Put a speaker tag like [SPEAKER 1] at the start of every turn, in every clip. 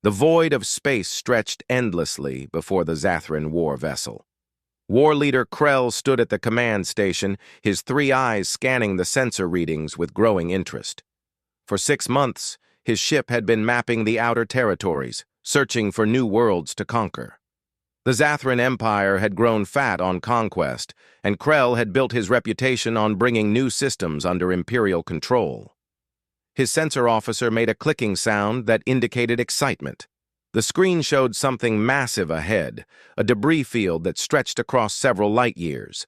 [SPEAKER 1] The void of space stretched endlessly before the Zathran war vessel. War leader Krell stood at the command station, his three eyes scanning the sensor readings with growing interest. For 6 months, his ship had been mapping the outer territories, searching for new worlds to conquer. The Zathran Empire had grown fat on conquest, and Krell had built his reputation on bringing new systems under Imperial control. His sensor officer made a clicking sound that indicated excitement. The screen showed something massive ahead, a debris field that stretched across several light years.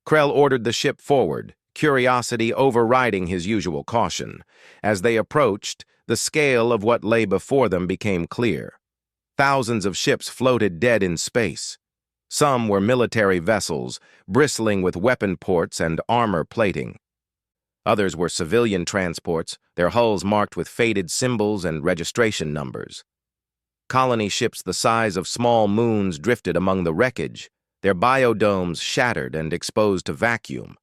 [SPEAKER 1] Krell ordered the ship forward, curiosity overriding his usual caution. As they approached, the scale of what lay before them became clear. Thousands of ships floated dead in space. Some were military vessels, bristling with weapon ports and armor plating. Others were civilian transports, their hulls marked with faded symbols and registration numbers. Colony ships the size of small moons drifted among the wreckage, their biodomes shattered and exposed to vacuum.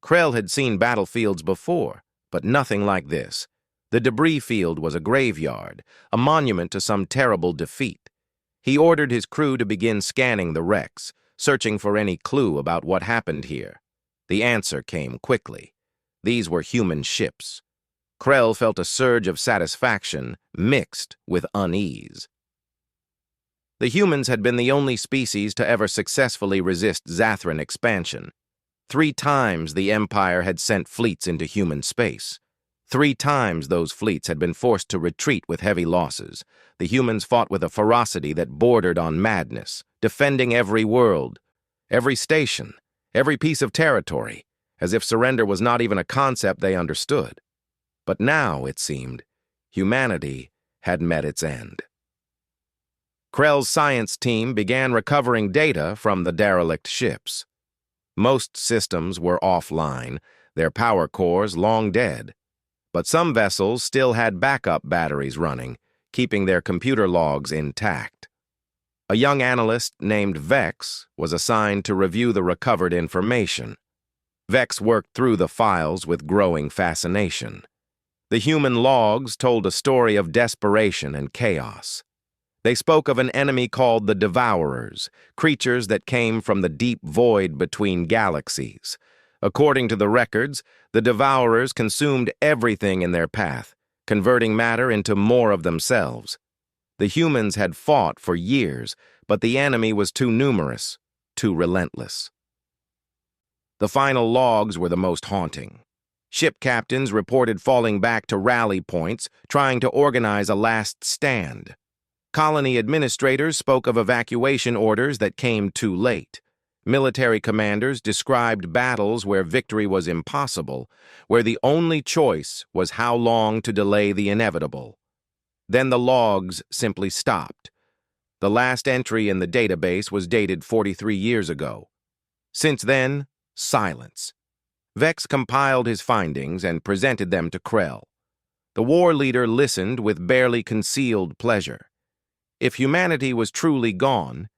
[SPEAKER 1] Krell had seen battlefields before, but nothing like this. The debris field was a graveyard, a monument to some terrible defeat. He ordered his crew to begin scanning the wrecks, searching for any clue about what happened here. The answer came quickly. These were human ships. Krell felt a surge of satisfaction mixed with unease. The humans had been the only species to ever successfully resist Zathran expansion. 3 times the Empire had sent fleets into human space. 3 times those fleets had been forced to retreat with heavy losses. The humans fought with a ferocity that bordered on madness, defending every world, every station, every piece of territory, as if surrender was not even a concept they understood. But now, it seemed, humanity had met its end. Krell's science team began recovering data from the derelict ships. Most systems were offline, their power cores long dead. But some vessels still had backup batteries running, keeping their computer logs intact. A young analyst named Vex was assigned to review the recovered information. Vex worked through the files with growing fascination. The human logs told a story of desperation and chaos. They spoke of an enemy called the Devourers, creatures that came from the deep void between galaxies. According to the records, the Devourers consumed everything in their path, converting matter into more of themselves. The humans had fought for years, but the enemy was too numerous, too relentless. The final logs were the most haunting. Ship captains reported falling back to rally points, trying to organize a last stand. Colony administrators spoke of evacuation orders that came too late. Military commanders described battles where victory was impossible, where the only choice was how long to delay the inevitable. Then the logs simply stopped. The last entry in the database was dated 43 years ago. Since then, silence. Vex compiled his findings and presented them to Krell. The war leader listened with barely concealed pleasure. If humanity was truly gone,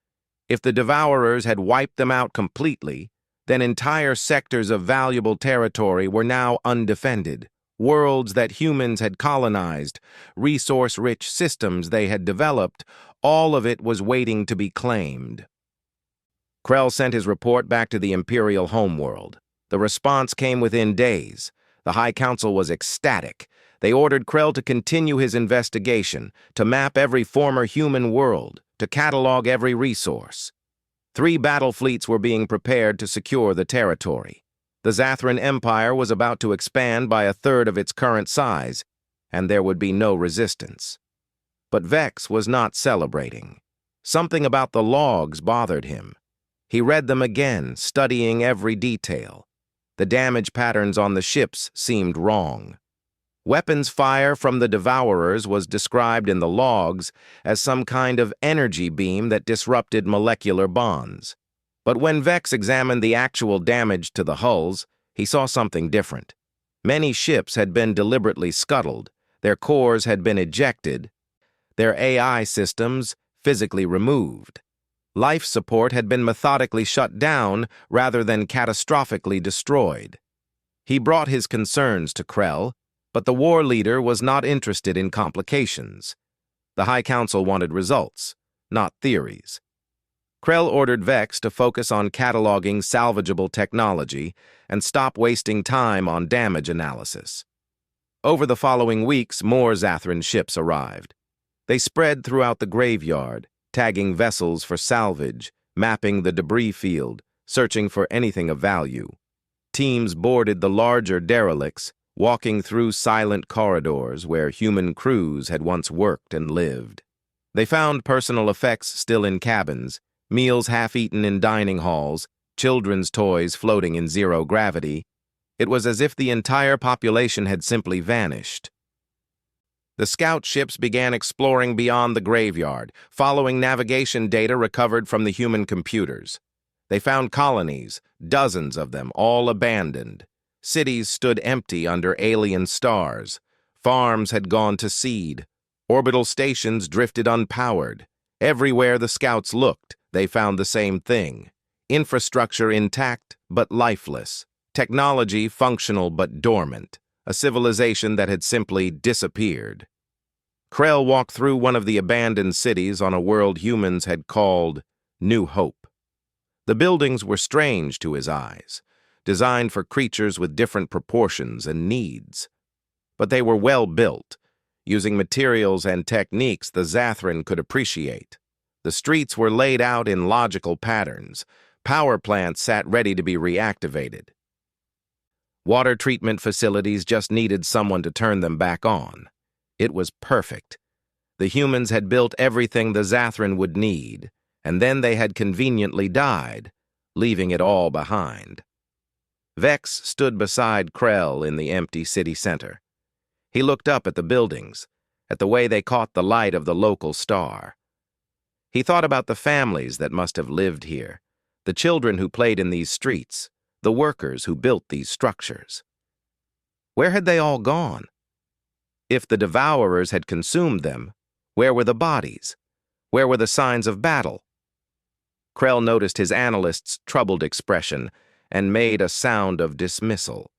[SPEAKER 1] if the Devourers had wiped them out completely, then entire sectors of valuable territory were now undefended, worlds that humans had colonized, resource-rich systems they had developed, all of it was waiting to be claimed. Krell sent his report back to the Imperial homeworld. The response came within days. The High Council was ecstatic. They ordered Krell to continue his investigation, to map every former human world, to catalog every resource. 3 battle fleets were being prepared to secure the territory. The Zathran Empire was about to expand by 1/3 of its current size, and there would be no resistance. But Vex was not celebrating. Something about the logs bothered him. He read them again, studying every detail. The damage patterns on the ships seemed wrong. Weapons fire from the Devourers was described in the logs as some kind of energy beam that disrupted molecular bonds. But when Vex examined the actual damage to the hulls, he saw something different. Many ships had been deliberately scuttled, their cores had been ejected, their AI systems physically removed. Life support had been methodically shut down rather than catastrophically destroyed. He brought his concerns to Krell, but the war leader was not interested in complications. The High Council wanted results, not theories. Krell ordered Vex to focus on cataloging salvageable technology and stop wasting time on damage analysis. Over the following weeks, more Zathran ships arrived. They spread throughout the graveyard, tagging vessels for salvage, mapping the debris field, searching for anything of value. Teams boarded the larger derelicts, walking through silent corridors where human crews had once worked and lived. They found personal effects still in cabins, meals half-eaten in dining halls, children's toys floating in zero gravity. It was as if the entire population had simply vanished. The scout ships began exploring beyond the graveyard, following navigation data recovered from the human computers. They found colonies, dozens of them, all abandoned. Cities stood empty under alien stars. Farms had gone to seed. Orbital stations drifted unpowered. Everywhere the scouts looked, they found the same thing. Infrastructure intact, but lifeless. Technology functional but dormant. A civilization that had simply disappeared. Krell walked through one of the abandoned cities on a world humans had called New Hope. The buildings were strange to his eyes, designed for creatures with different proportions and needs. But they were well built, using materials and techniques the Zathran could appreciate. The streets were laid out in logical patterns. Power plants sat ready to be reactivated. Water treatment facilities just needed someone to turn them back on. It was perfect. The humans had built everything the Zathran would need, and then they had conveniently died, leaving it all behind. Vex stood beside Krell in the empty city center. He looked up at the buildings, at the way they caught the light of the local star. He thought about the families that must have lived here, the children who played in these streets, the workers who built these structures. Where had they all gone? If the devourers had consumed them, where were the bodies? Where were the signs of battle? Krell noticed his analyst's troubled expression and made a sound of dismissal.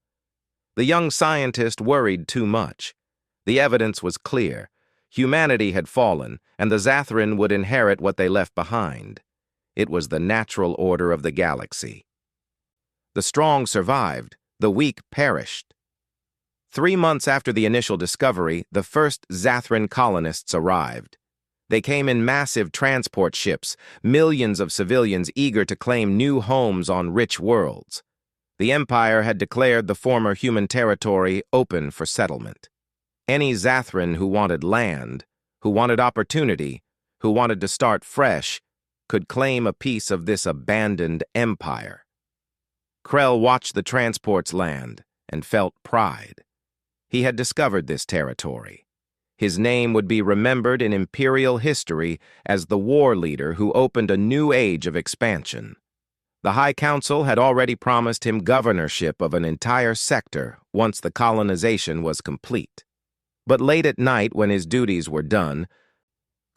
[SPEAKER 1] The young scientist worried too much. The evidence was clear. Humanity had fallen, and the Zathran would inherit what they left behind. It was the natural order of the galaxy. The strong survived, the weak perished. 3 months after the initial discovery, the first Zathran colonists arrived. They came in massive transport ships, millions of civilians eager to claim new homes on rich worlds. The Empire had declared the former human territory open for settlement. Any Zathran who wanted land, who wanted opportunity, who wanted to start fresh, could claim a piece of this abandoned empire. Krell watched the transports land and felt pride. He had discovered this territory. His name would be remembered in Imperial history as the war leader who opened a new age of expansion. The High Council had already promised him governorship of an entire sector once the colonization was complete. But late at night, when his duties were done,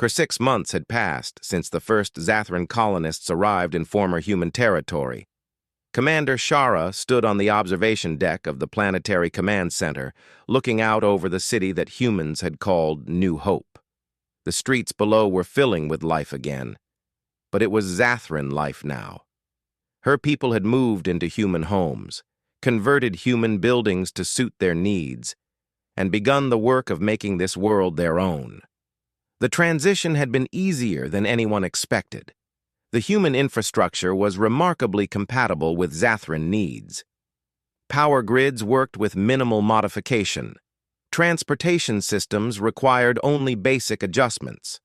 [SPEAKER 1] 6 months had passed since the first Zathran colonists arrived in former human territory. Commander Shara stood on the observation deck of the Planetary Command Center, looking out over the city that humans had called New Hope. The streets below were filling with life again, but it was Zathran life now. Her people had moved into human homes, converted human buildings to suit their needs, and begun the work of making this world their own. The transition had been easier than anyone expected. The human infrastructure was remarkably compatible with Zathran needs. Power grids worked with minimal modification. Transportation systems required only basic adjustments.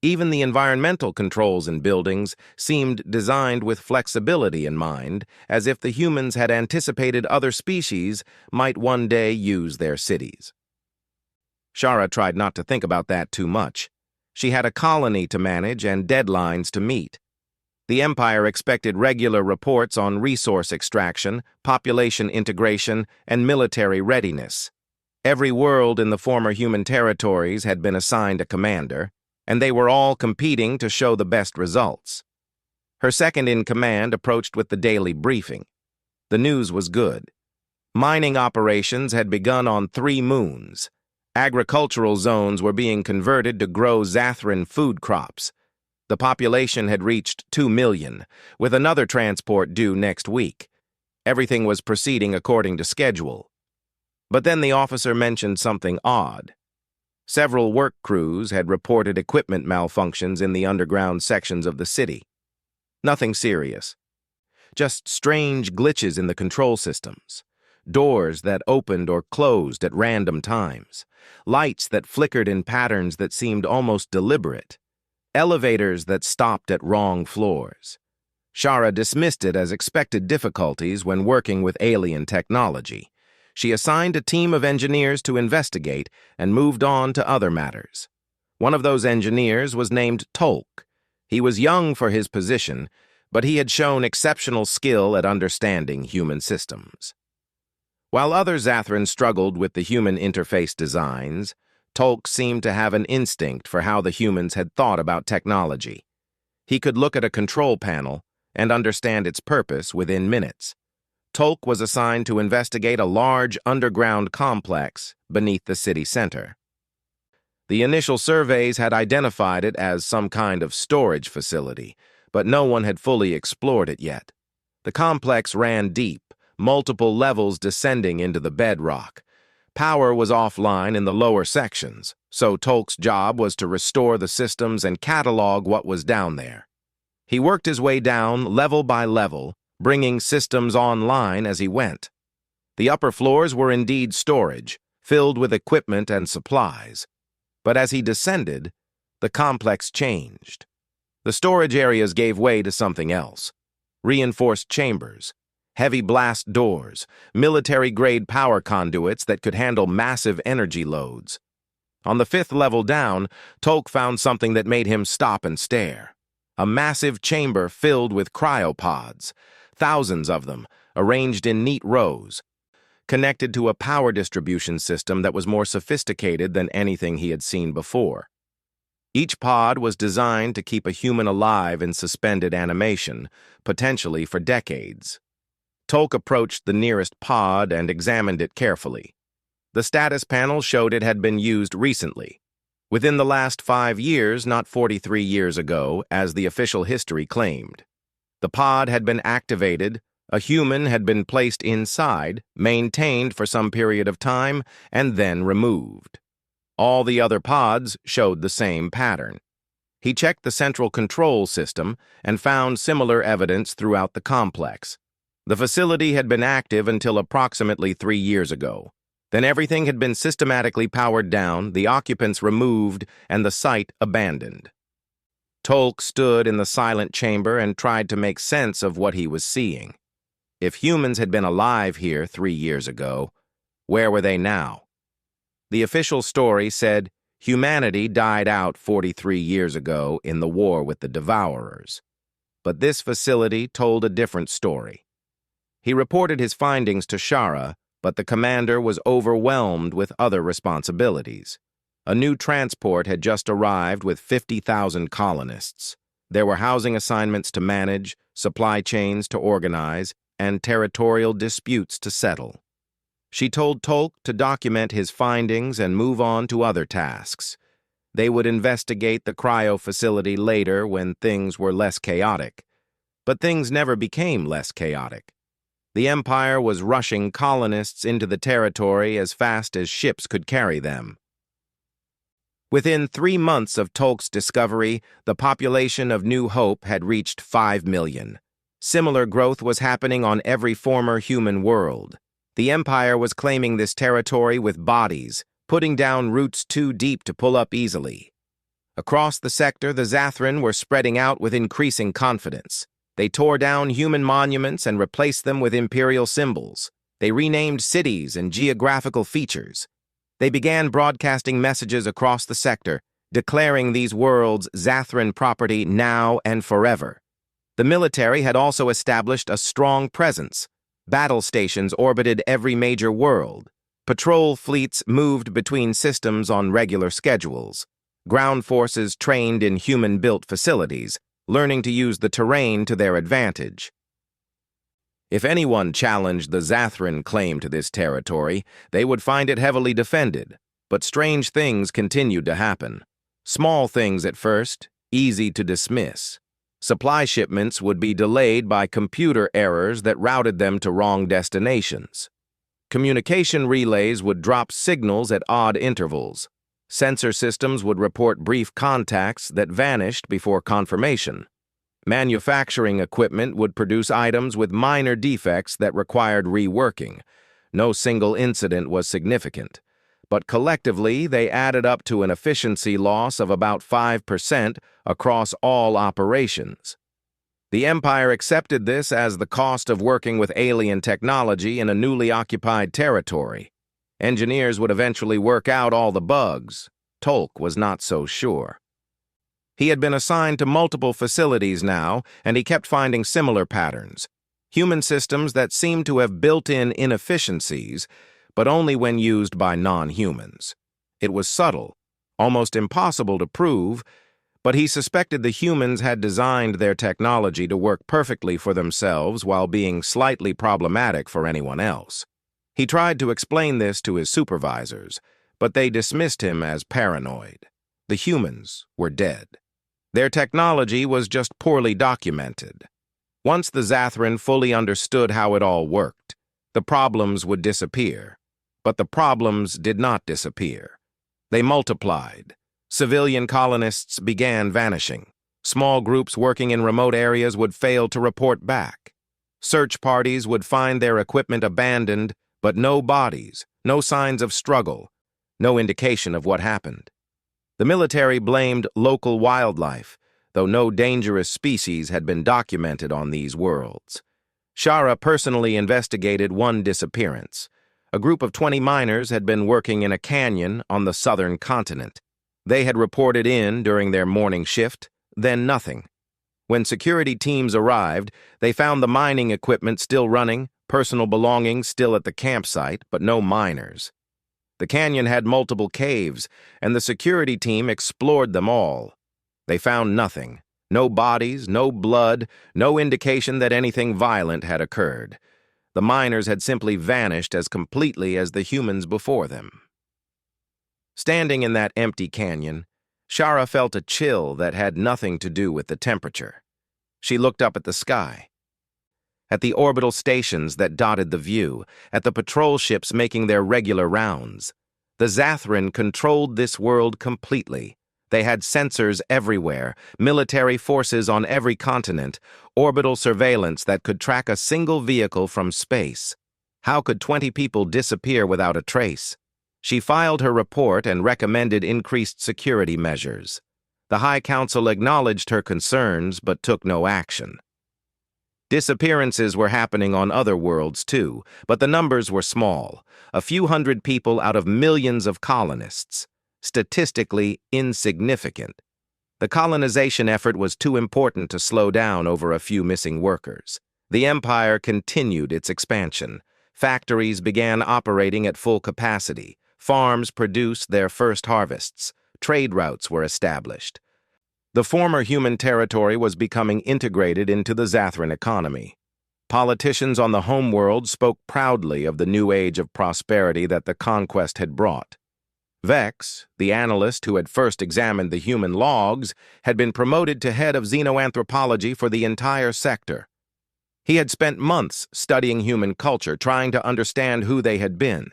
[SPEAKER 1] Even the environmental controls in buildings seemed designed with flexibility in mind, as if the humans had anticipated other species might one day use their cities. Shara tried not to think about that too much. She had a colony to manage and deadlines to meet. The Empire expected regular reports on resource extraction, population integration, and military readiness. Every world in the former human territories had been assigned a commander, and they were all competing to show the best results. Her second-in-command approached with the daily briefing. The news was good. Mining operations had begun on 3 moons. Agricultural zones were being converted to grow Zathran food crops. The population had reached 2 million, with another transport due next week. Everything was proceeding according to schedule. But then the officer mentioned something odd. Several work crews had reported equipment malfunctions in the underground sections of the city. Nothing serious. Just strange glitches in the control systems. Doors that opened or closed at random times. Lights that flickered in patterns that seemed almost deliberate. Elevators that stopped at wrong floors. Shara dismissed it as expected difficulties when working with alien technology. She assigned a team of engineers to investigate and moved on to other matters. One of those engineers was named Tolk. He was young for his position, but he had shown exceptional skill at understanding human systems. While other Zathran struggled with the human interface designs, Tolk seemed to have an instinct for how the humans had thought about technology. He could look at a control panel and understand its purpose within minutes. Tolk was assigned to investigate a large underground complex beneath the city center. The initial surveys had identified it as some kind of storage facility, but no one had fully explored it yet. The complex ran deep, multiple levels descending into the bedrock. Power was offline in the lower sections, so Tolk's job was to restore the systems and catalog what was down there. He worked his way down level by level, bringing systems online as he went. The upper floors were indeed storage, filled with equipment and supplies. But as he descended, the complex changed. The storage areas gave way to something else. Reinforced chambers, heavy blast doors, military-grade power conduits that could handle massive energy loads. On the 5th level down, Tolk found something that made him stop and stare. A massive chamber filled with cryopods, thousands of them, arranged in neat rows, connected to a power distribution system that was more sophisticated than anything he had seen before. Each pod was designed to keep a human alive in suspended animation, potentially for decades. Tolk approached the nearest pod and examined it carefully. The status panel showed it had been used recently. Within the last 5 years, not 43 years ago, as the official history claimed. The pod had been activated, a human had been placed inside, maintained for some period of time, and then removed. All the other pods showed the same pattern. He checked the central control system and found similar evidence throughout the complex. The facility had been active until approximately 3 years ago. Then everything had been systematically powered down, the occupants removed, and the site abandoned. Tolk stood in the silent chamber and tried to make sense of what he was seeing. If humans had been alive here 3 years ago, where were they now? The official story said humanity died out 43 years ago in the war with the Devourers. But this facility told a different story. He reported his findings to Shara, but the commander was overwhelmed with other responsibilities. A new transport had just arrived with 50,000 colonists. There were housing assignments to manage, supply chains to organize, and territorial disputes to settle. She told Tolk to document his findings and move on to other tasks. They would investigate the cryo facility later when things were less chaotic. But things never became less chaotic. The Empire was rushing colonists into the territory as fast as ships could carry them. Within 3 months of Tolk's discovery, the population of New Hope had reached 5 million. Similar growth was happening on every former human world. The Empire was claiming this territory with bodies, putting down roots too deep to pull up easily. Across the sector, the Zathran were spreading out with increasing confidence. They tore down human monuments and replaced them with imperial symbols. They renamed cities and geographical features. They began broadcasting messages across the sector, declaring these worlds Zathran property now and forever. The military had also established a strong presence. Battle stations orbited every major world. Patrol fleets moved between systems on regular schedules. Ground forces trained in human-built facilities, learning to use the terrain to their advantage. If anyone challenged the Zathran claim to this territory, they would find it heavily defended. But strange things continued to happen. Small things at first, easy to dismiss. Supply shipments would be delayed by computer errors that routed them to wrong destinations. Communication relays would drop signals at odd intervals. Sensor systems would report brief contacts that vanished before confirmation. Manufacturing equipment would produce items with minor defects that required reworking. No single incident was significant, but collectively they added up to an efficiency loss of about 5% across all operations. The Empire accepted this as the cost of working with alien technology in a newly occupied territory. Engineers would eventually work out all the bugs. Tolk was not so sure. He had been assigned to multiple facilities now, and he kept finding similar patterns. Human systems that seemed to have built-in inefficiencies, but only when used by non-humans. It was subtle, almost impossible to prove, but he suspected the humans had designed their technology to work perfectly for themselves while being slightly problematic for anyone else. He tried to explain this to his supervisors, but they dismissed him as paranoid. The humans were dead. Their technology was just poorly documented. Once the Zathran fully understood how it all worked, the problems would disappear. But the problems did not disappear. They multiplied. Civilian colonists began vanishing. Small groups working in remote areas would fail to report back. Search parties would find their equipment abandoned, but no bodies, no signs of struggle, no indication of what happened. The military blamed local wildlife, though no dangerous species had been documented on these worlds. Shara personally investigated one disappearance. A group of 20 miners had been working in a canyon on the southern continent. They had reported in during their morning shift, then nothing. When security teams arrived, they found the mining equipment still running, personal belongings still at the campsite, but no miners. The canyon had multiple caves, and the security team explored them all. They found nothing. No bodies, no blood, no indication that anything violent had occurred. The miners had simply vanished as completely as the humans before them. Standing in that empty canyon, Shara felt a chill that had nothing to do with the temperature. She looked up at the sky, at the orbital stations that dotted the view, at the patrol ships making their regular rounds. The Zathran controlled this world completely. They had sensors everywhere, military forces on every continent, orbital surveillance that could track a single vehicle from space. How could 20 people disappear without a trace? She filed her report and recommended increased security measures. The High Council acknowledged her concerns but took no action. Disappearances were happening on other worlds too, but the numbers were small, a few hundred people out of millions of colonists. Statistically insignificant. The colonization effort was too important to slow down over a few missing workers. The Empire continued its expansion. Factories began operating at full capacity. Farms produced their first harvests. Trade routes were established. The former human territory was becoming integrated into the Zathran economy. Politicians on the homeworld spoke proudly of the new age of prosperity that the conquest had brought. Vex, the analyst who had first examined the human logs, had been promoted to head of xenoanthropology for the entire sector. He had spent months studying human culture, trying to understand who they had been.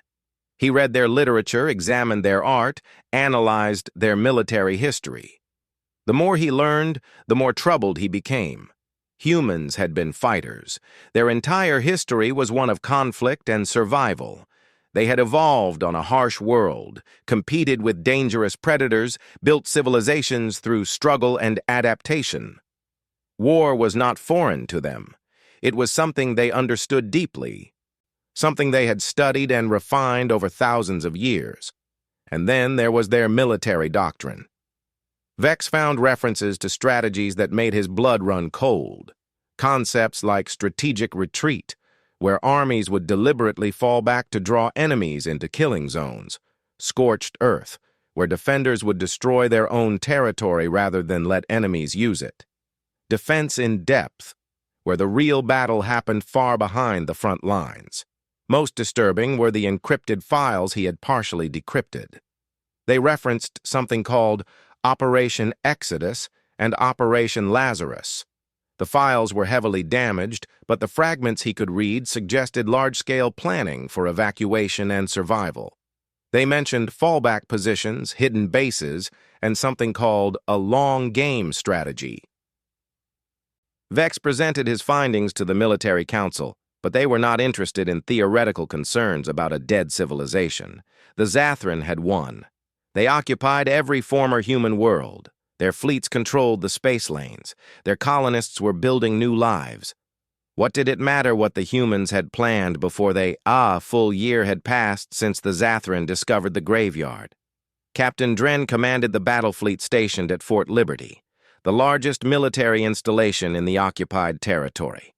[SPEAKER 1] He read their literature, examined their art, analyzed their military history. The more he learned, the more troubled he became. Humans had been fighters. Their entire history was one of conflict and survival. They had evolved on a harsh world, competed with dangerous predators, built civilizations through struggle and adaptation. War was not foreign to them. It was something they understood deeply, something they had studied and refined over thousands of years. And then there was their military doctrine. Vex found references to strategies that made his blood run cold. Concepts like strategic retreat, where armies would deliberately fall back to draw enemies into killing zones. Scorched earth, where defenders would destroy their own territory rather than let enemies use it. Defense in depth, where the real battle happened far behind the front lines. Most disturbing were the encrypted files he had partially decrypted. They referenced something called Operation Exodus and Operation Lazarus. The files were heavily damaged, but the fragments he could read suggested large-scale planning for evacuation and survival. They mentioned fallback positions, hidden bases, and something called a long game strategy. Vex presented his findings to the military council, but they were not interested in theoretical concerns about a dead civilization. The Zathran had won. They occupied every former human world. Their fleets controlled the space lanes. Their colonists were building new lives. What did it matter what the humans had planned before a full year had passed since the Zathran discovered the graveyard? Captain Dren commanded the battle fleet stationed at Fort Liberty, the largest military installation in the occupied territory.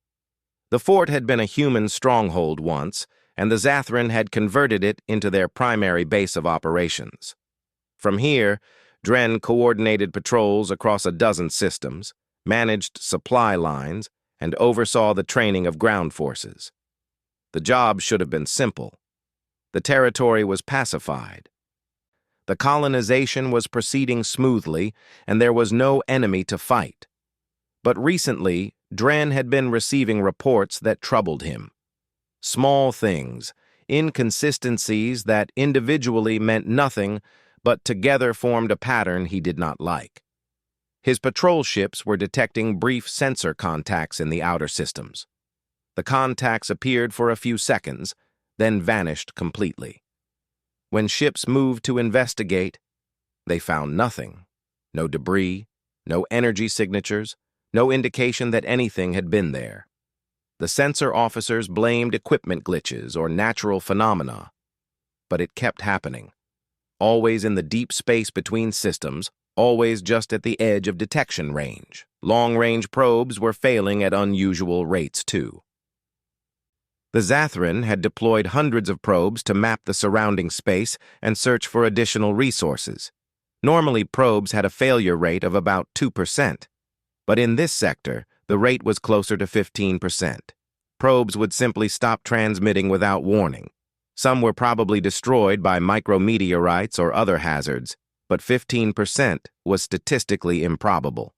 [SPEAKER 1] The fort had been a human stronghold once, and the Zathran had converted it into their primary base of operations. From here, Dren coordinated patrols across a dozen systems, managed supply lines, and oversaw the training of ground forces. The job should have been simple. The territory was pacified. The colonization was proceeding smoothly, and there was no enemy to fight. But recently, Dren had been receiving reports that troubled him. Small things, inconsistencies that individually meant nothing, but together formed a pattern he did not like. His patrol ships were detecting brief sensor contacts in the outer systems. The contacts appeared for a few seconds, then vanished completely. When ships moved to investigate, they found nothing. No debris, no energy signatures, no indication that anything had been there. The sensor officers blamed equipment glitches or natural phenomena, but it kept happening. Always in the deep space between systems, always just at the edge of detection range. Long-range probes were failing at unusual rates, too. The Zathran had deployed hundreds of probes to map the surrounding space and search for additional resources. Normally, probes had a failure rate of about 2%, but in this sector, the rate was closer to 15%. Probes would simply stop transmitting without warning. Some were probably destroyed by micrometeorites or other hazards, but 15% was statistically improbable.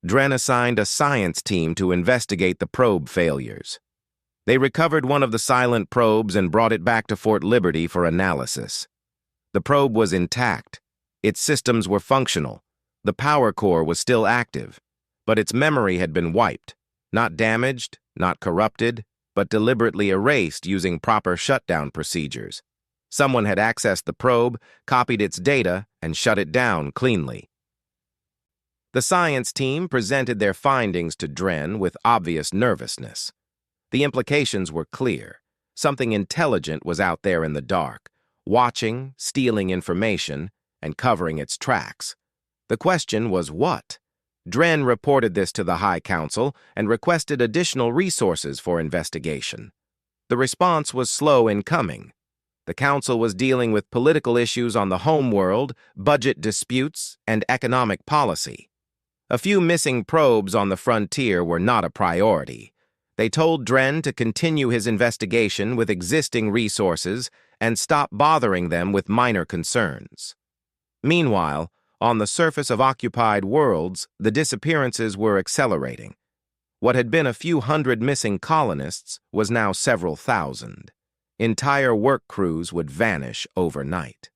[SPEAKER 1] Dren assigned a science team to investigate the probe failures. They recovered one of the silent probes and brought it back to Fort Liberty for analysis. The probe was intact. Its systems were functional. The power core was still active, but its memory had been wiped, not damaged, not corrupted, but deliberately erased using proper shutdown procedures. Someone had accessed the probe, copied its data, and shut it down cleanly. The science team presented their findings to Dren with obvious nervousness. The implications were clear. Something intelligent was out there in the dark, watching, stealing information, and covering its tracks. The question was what? Dren reported this to the High Council and requested additional resources for investigation. The response was slow in coming. The Council was dealing with political issues on the home world, budget disputes, and economic policy. A few missing probes on the frontier were not a priority. They told Dren to continue his investigation with existing resources and stop bothering them with minor concerns. Meanwhile, on the surface of occupied worlds, the disappearances were accelerating. What had been a few hundred missing colonists was now several thousand. Entire work crews would vanish overnight.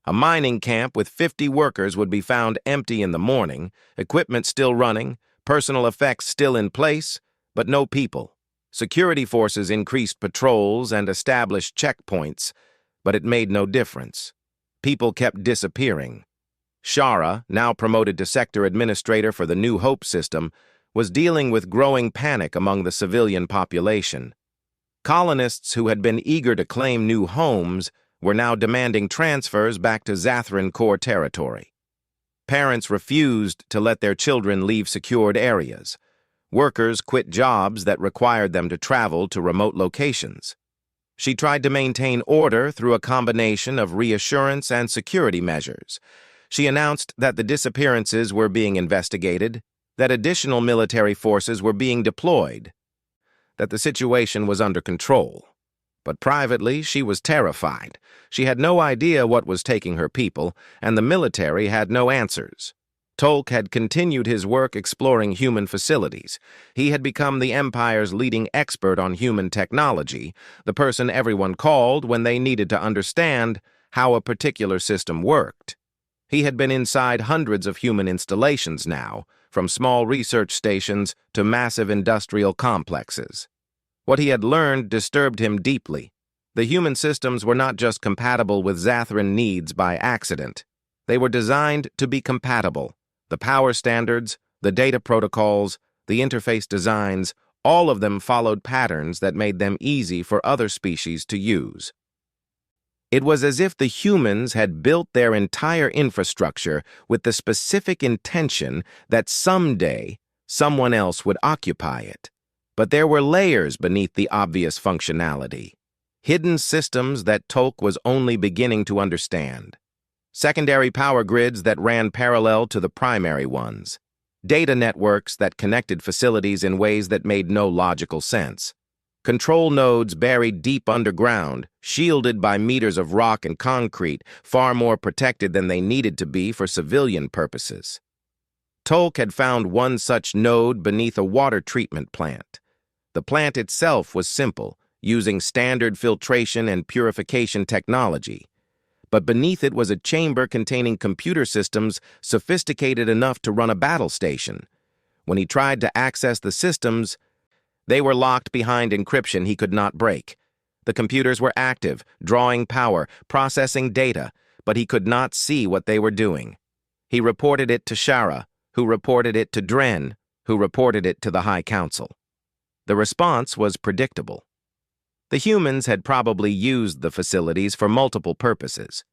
[SPEAKER 1] A mining camp with 50 workers would be found empty in the morning, equipment still running, personal effects still in place, but no people. Security forces increased patrols and established checkpoints, but it made no difference. People kept disappearing. Shara, now promoted to sector administrator for the New Hope system, was dealing with growing panic among the civilian population. Colonists who had been eager to claim new homes were now demanding transfers back to Zathran core territory. Parents refused to let their children leave secured areas. Workers quit jobs that required them to travel to remote locations. She tried to maintain order through a combination of reassurance and security measures. She announced that the disappearances were being investigated, that additional military forces were being deployed, that the situation was under control. But privately, she was terrified. She had no idea what was taking her people, and the military had no answers. Tolk had continued his work exploring human facilities. He had become the Empire's leading expert on human technology, the person everyone called when they needed to understand how a particular system worked. He had been inside hundreds of human installations now, from small research stations to massive industrial complexes. What he had learned disturbed him deeply. The human systems were not just compatible with Zathran needs by accident. They were designed to be compatible. The power standards, the data protocols, the interface designs, all of them followed patterns that made them easy for other species to use. It was as if the humans had built their entire infrastructure with the specific intention that someday someone else would occupy it. But there were layers beneath the obvious functionality, hidden systems that Tolk was only beginning to understand. Secondary power grids that ran parallel to the primary ones. Data networks that connected facilities in ways that made no logical sense. Control nodes buried deep underground, shielded by meters of rock and concrete, far more protected than they needed to be for civilian purposes. Tolk had found one such node beneath a water treatment plant. The plant itself was simple, using standard filtration and purification technology. But beneath it was a chamber containing computer systems sophisticated enough to run a battle station. When he tried to access the systems, they were locked behind encryption he could not break. The computers were active, drawing power, processing data, but he could not see what they were doing. He reported it to Shara, who reported it to Dren, who reported it to the High Council. The response was predictable. The humans had probably used the facilities for multiple purposes.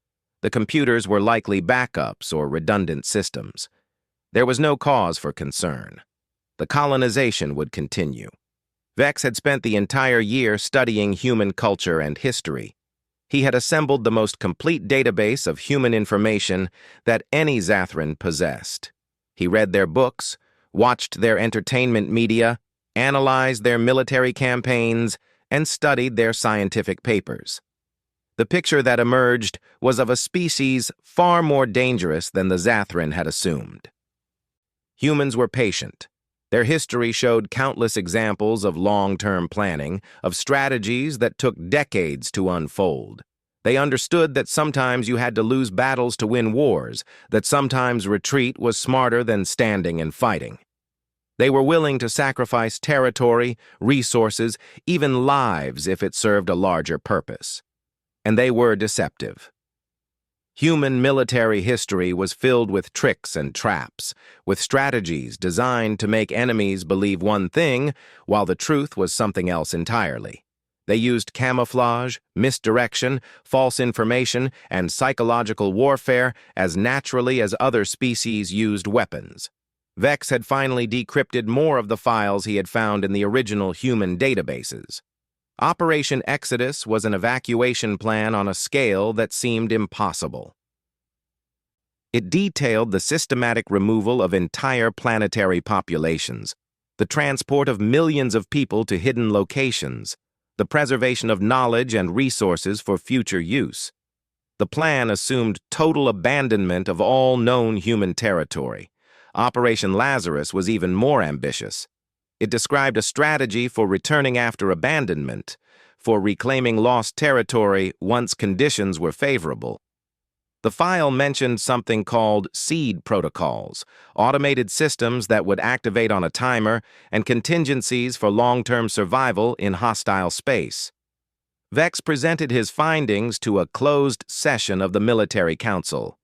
[SPEAKER 1] The computers were likely backups or redundant systems. There was no cause for concern. The colonization would continue. Vex had spent the entire year studying human culture and history. He had assembled the most complete database of human information that any Zathran possessed. He read their books, watched their entertainment media, analyzed their military campaigns, and studied their scientific papers. The picture that emerged was of a species far more dangerous than the Zathran had assumed. Humans were patient. Their history showed countless examples of long-term planning, of strategies that took decades to unfold. They understood that sometimes you had to lose battles to win wars, that sometimes retreat was smarter than standing and fighting. They were willing to sacrifice territory, resources, even lives if it served a larger purpose. And they were deceptive. Human military history was filled with tricks and traps, with strategies designed to make enemies believe one thing while the truth was something else entirely. They used camouflage, misdirection, false information, and psychological warfare as naturally as other species used weapons. Vex had finally decrypted more of the files he had found in the original human databases. Operation Exodus was an evacuation plan on a scale that seemed impossible. It detailed the systematic removal of entire planetary populations, the transport of millions of people to hidden locations, the preservation of knowledge and resources for future use. The plan assumed total abandonment of all known human territory. Operation Lazarus was even more ambitious. It described a strategy for returning after abandonment, for reclaiming lost territory once conditions were favorable. The file mentioned something called seed protocols, automated systems that would activate on a timer, and contingencies for long-term survival in hostile space. Vex presented his findings to a closed session of the Military Council.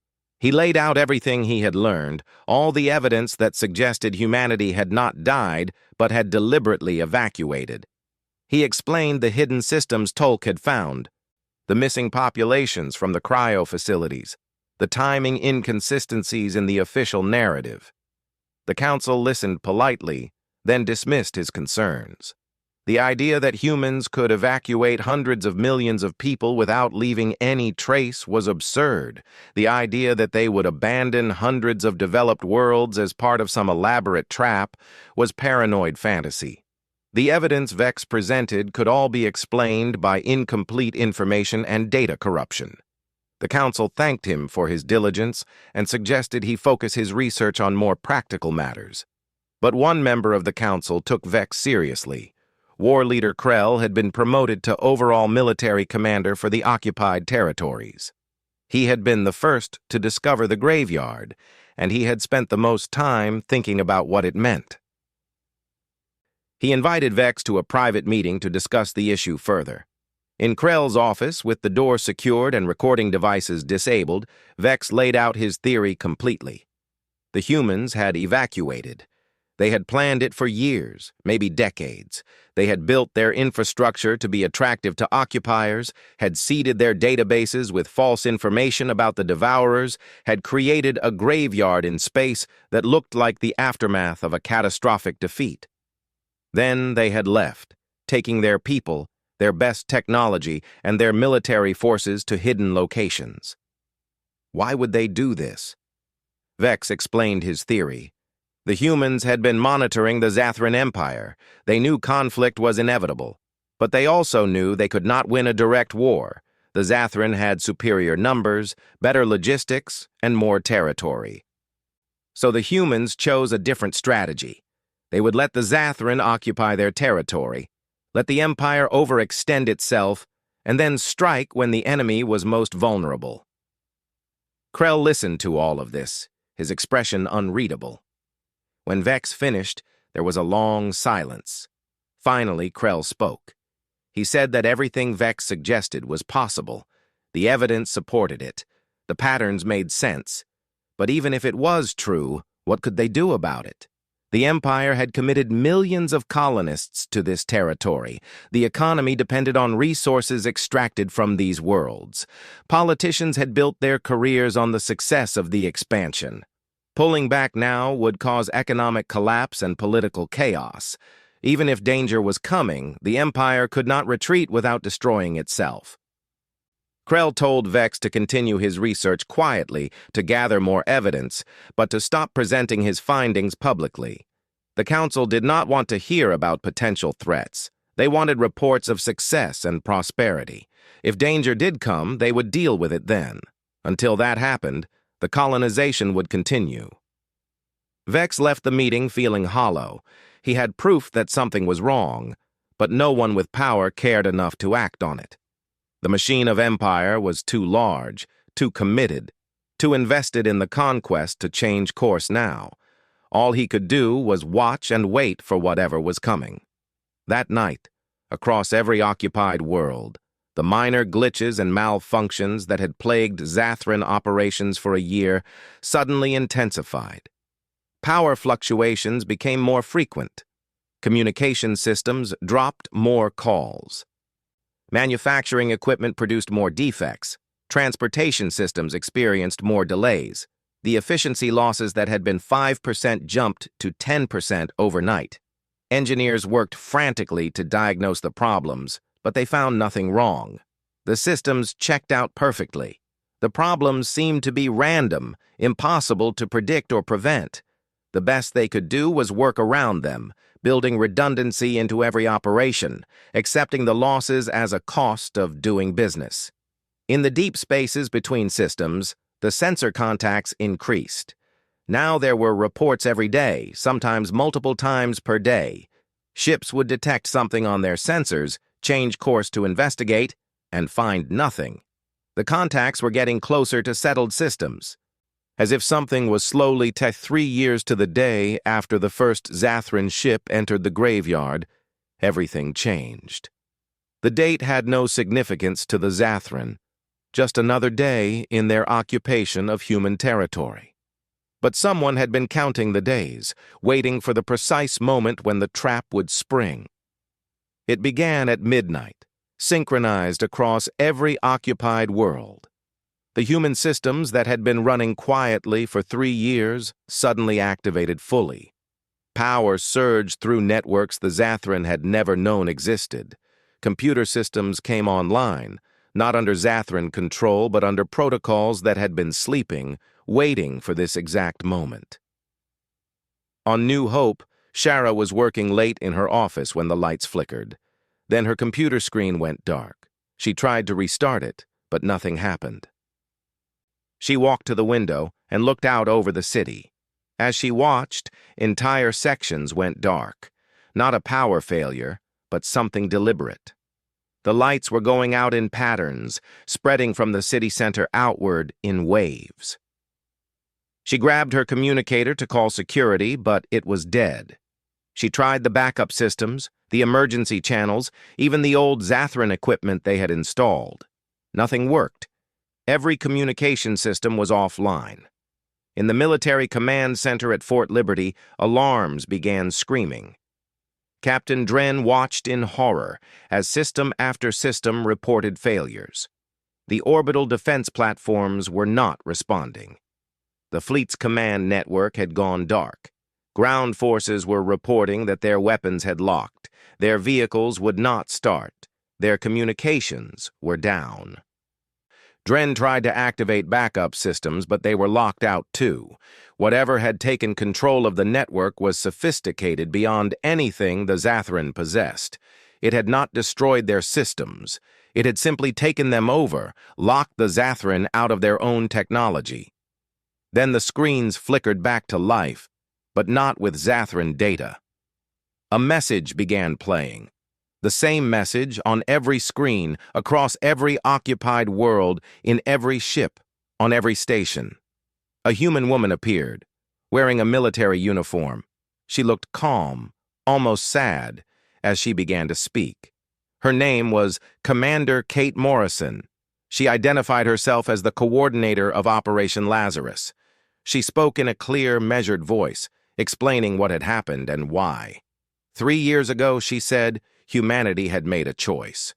[SPEAKER 1] He laid out everything he had learned, all the evidence that suggested humanity had not died but had deliberately evacuated. He explained the hidden systems Tolk had found, the missing populations from the cryo facilities, the timing inconsistencies in the official narrative. The council listened politely, then dismissed his concerns. The idea that humans could evacuate hundreds of millions of people without leaving any trace was absurd. The idea that they would abandon hundreds of developed worlds as part of some elaborate trap was paranoid fantasy. The evidence Vex presented could all be explained by incomplete information and data corruption. The council thanked him for his diligence and suggested he focus his research on more practical matters. But one member of the council took Vex seriously. War leader Krell had been promoted to overall military commander for the occupied territories. He had been the first to discover the graveyard, and he had spent the most time thinking about what it meant. He invited Vex to a private meeting to discuss the issue further. In Krell's office, with the door secured and recording devices disabled, Vex laid out his theory completely. The humans had evacuated. They had planned it for years, maybe decades. They had built their infrastructure to be attractive to occupiers, had seeded their databases with false information about the Devourers, had created a graveyard in space that looked like the aftermath of a catastrophic defeat. Then they had left, taking their people, their best technology, and their military forces to hidden locations. Why would they do this? Vex explained his theory. The humans had been monitoring the Zathran Empire. They knew conflict was inevitable, but they also knew they could not win a direct war. The Zathran had superior numbers, better logistics, and more territory. So the humans chose a different strategy. They would let the Zathran occupy their territory, let the Empire overextend itself, and then strike when the enemy was most vulnerable. Krell listened to all of this, his expression unreadable. When Vex finished, there was a long silence. Finally, Krell spoke. He said that everything Vex suggested was possible. The evidence supported it. The patterns made sense. But even if it was true, what could they do about it? The Empire had committed millions of colonists to this territory. The economy depended on resources extracted from these worlds. Politicians had built their careers on the success of the expansion. Pulling back now would cause economic collapse and political chaos. Even if danger was coming, the Empire could not retreat without destroying itself. Krell told Vex to continue his research quietly, to gather more evidence, but to stop presenting his findings publicly. The council did not want to hear about potential threats. They wanted reports of success and prosperity. If danger did come, they would deal with it then. Until that happened, the colonization would continue. Vex left the meeting feeling hollow. He had proof that something was wrong, but no one with power cared enough to act on it. The machine of empire was too large, too committed, too invested in the conquest to change course now. All he could do was watch and wait for whatever was coming. That night, across every occupied world, the minor glitches and malfunctions that had plagued Zathran operations for a year suddenly intensified. Power fluctuations became more frequent. Communication systems dropped more calls. Manufacturing equipment produced more defects. Transportation systems experienced more delays. The efficiency losses that had been 5% jumped to 10% overnight. Engineers worked frantically to diagnose the problems, but they found nothing wrong. The systems checked out perfectly. The problems seemed to be random, impossible to predict or prevent. The best they could do was work around them, building redundancy into every operation, accepting the losses as a cost of doing business. In the deep spaces between systems, the sensor contacts increased. Now there were reports every day, sometimes multiple times per day. Ships would detect something on their sensors, change course to investigate, and find nothing. The contacts were getting closer to settled systems. As if something was slowly 3 years to the day after the first Zathran ship entered the graveyard, everything changed. The date had no significance to the Zathran, just another day in their occupation of human territory. But someone had been counting the days, waiting for the precise moment when the trap would spring. It began at midnight, synchronized across every occupied world. The human systems that had been running quietly for 3 years suddenly activated fully. Power surged through networks the Zathran had never known existed. Computer systems came online, not under Zathran control, but under protocols that had been sleeping, waiting for this exact moment. On New Hope, Shara was working late in her office when the lights flickered. Then her computer screen went dark. She tried to restart it, but nothing happened. She walked to the window and looked out over the city. As she watched, entire sections went dark. Not a power failure, but something deliberate. The lights were going out in patterns, spreading from the city center outward in waves. She grabbed her communicator to call security, but it was dead. She tried the backup systems, the emergency channels, even the old Zathran equipment they had installed. Nothing worked. Every communication system was offline. In the military command center at Fort Liberty, alarms began screaming. Captain Dren watched in horror as system after system reported failures. The orbital defense platforms were not responding. The fleet's command network had gone dark. Ground forces were reporting that their weapons had locked. Their vehicles would not start. Their communications were down. Dren tried to activate backup systems, but they were locked out too. Whatever had taken control of the network was sophisticated beyond anything the Zathran possessed. It had not destroyed their systems. It had simply taken them over, locked the Zathran out of their own technology. Then the screens flickered back to life, but not with Zathran data. A message began playing. The same message on every screen, across every occupied world, in every ship, on every station. A human woman appeared, wearing a military uniform. She looked calm, almost sad, as she began to speak. Her name was Commander Kate Morrison. She identified herself as the coordinator of Operation Lazarus. She spoke in a clear, measured voice, explaining what had happened and why. 3 years ago, she said, humanity had made a choice.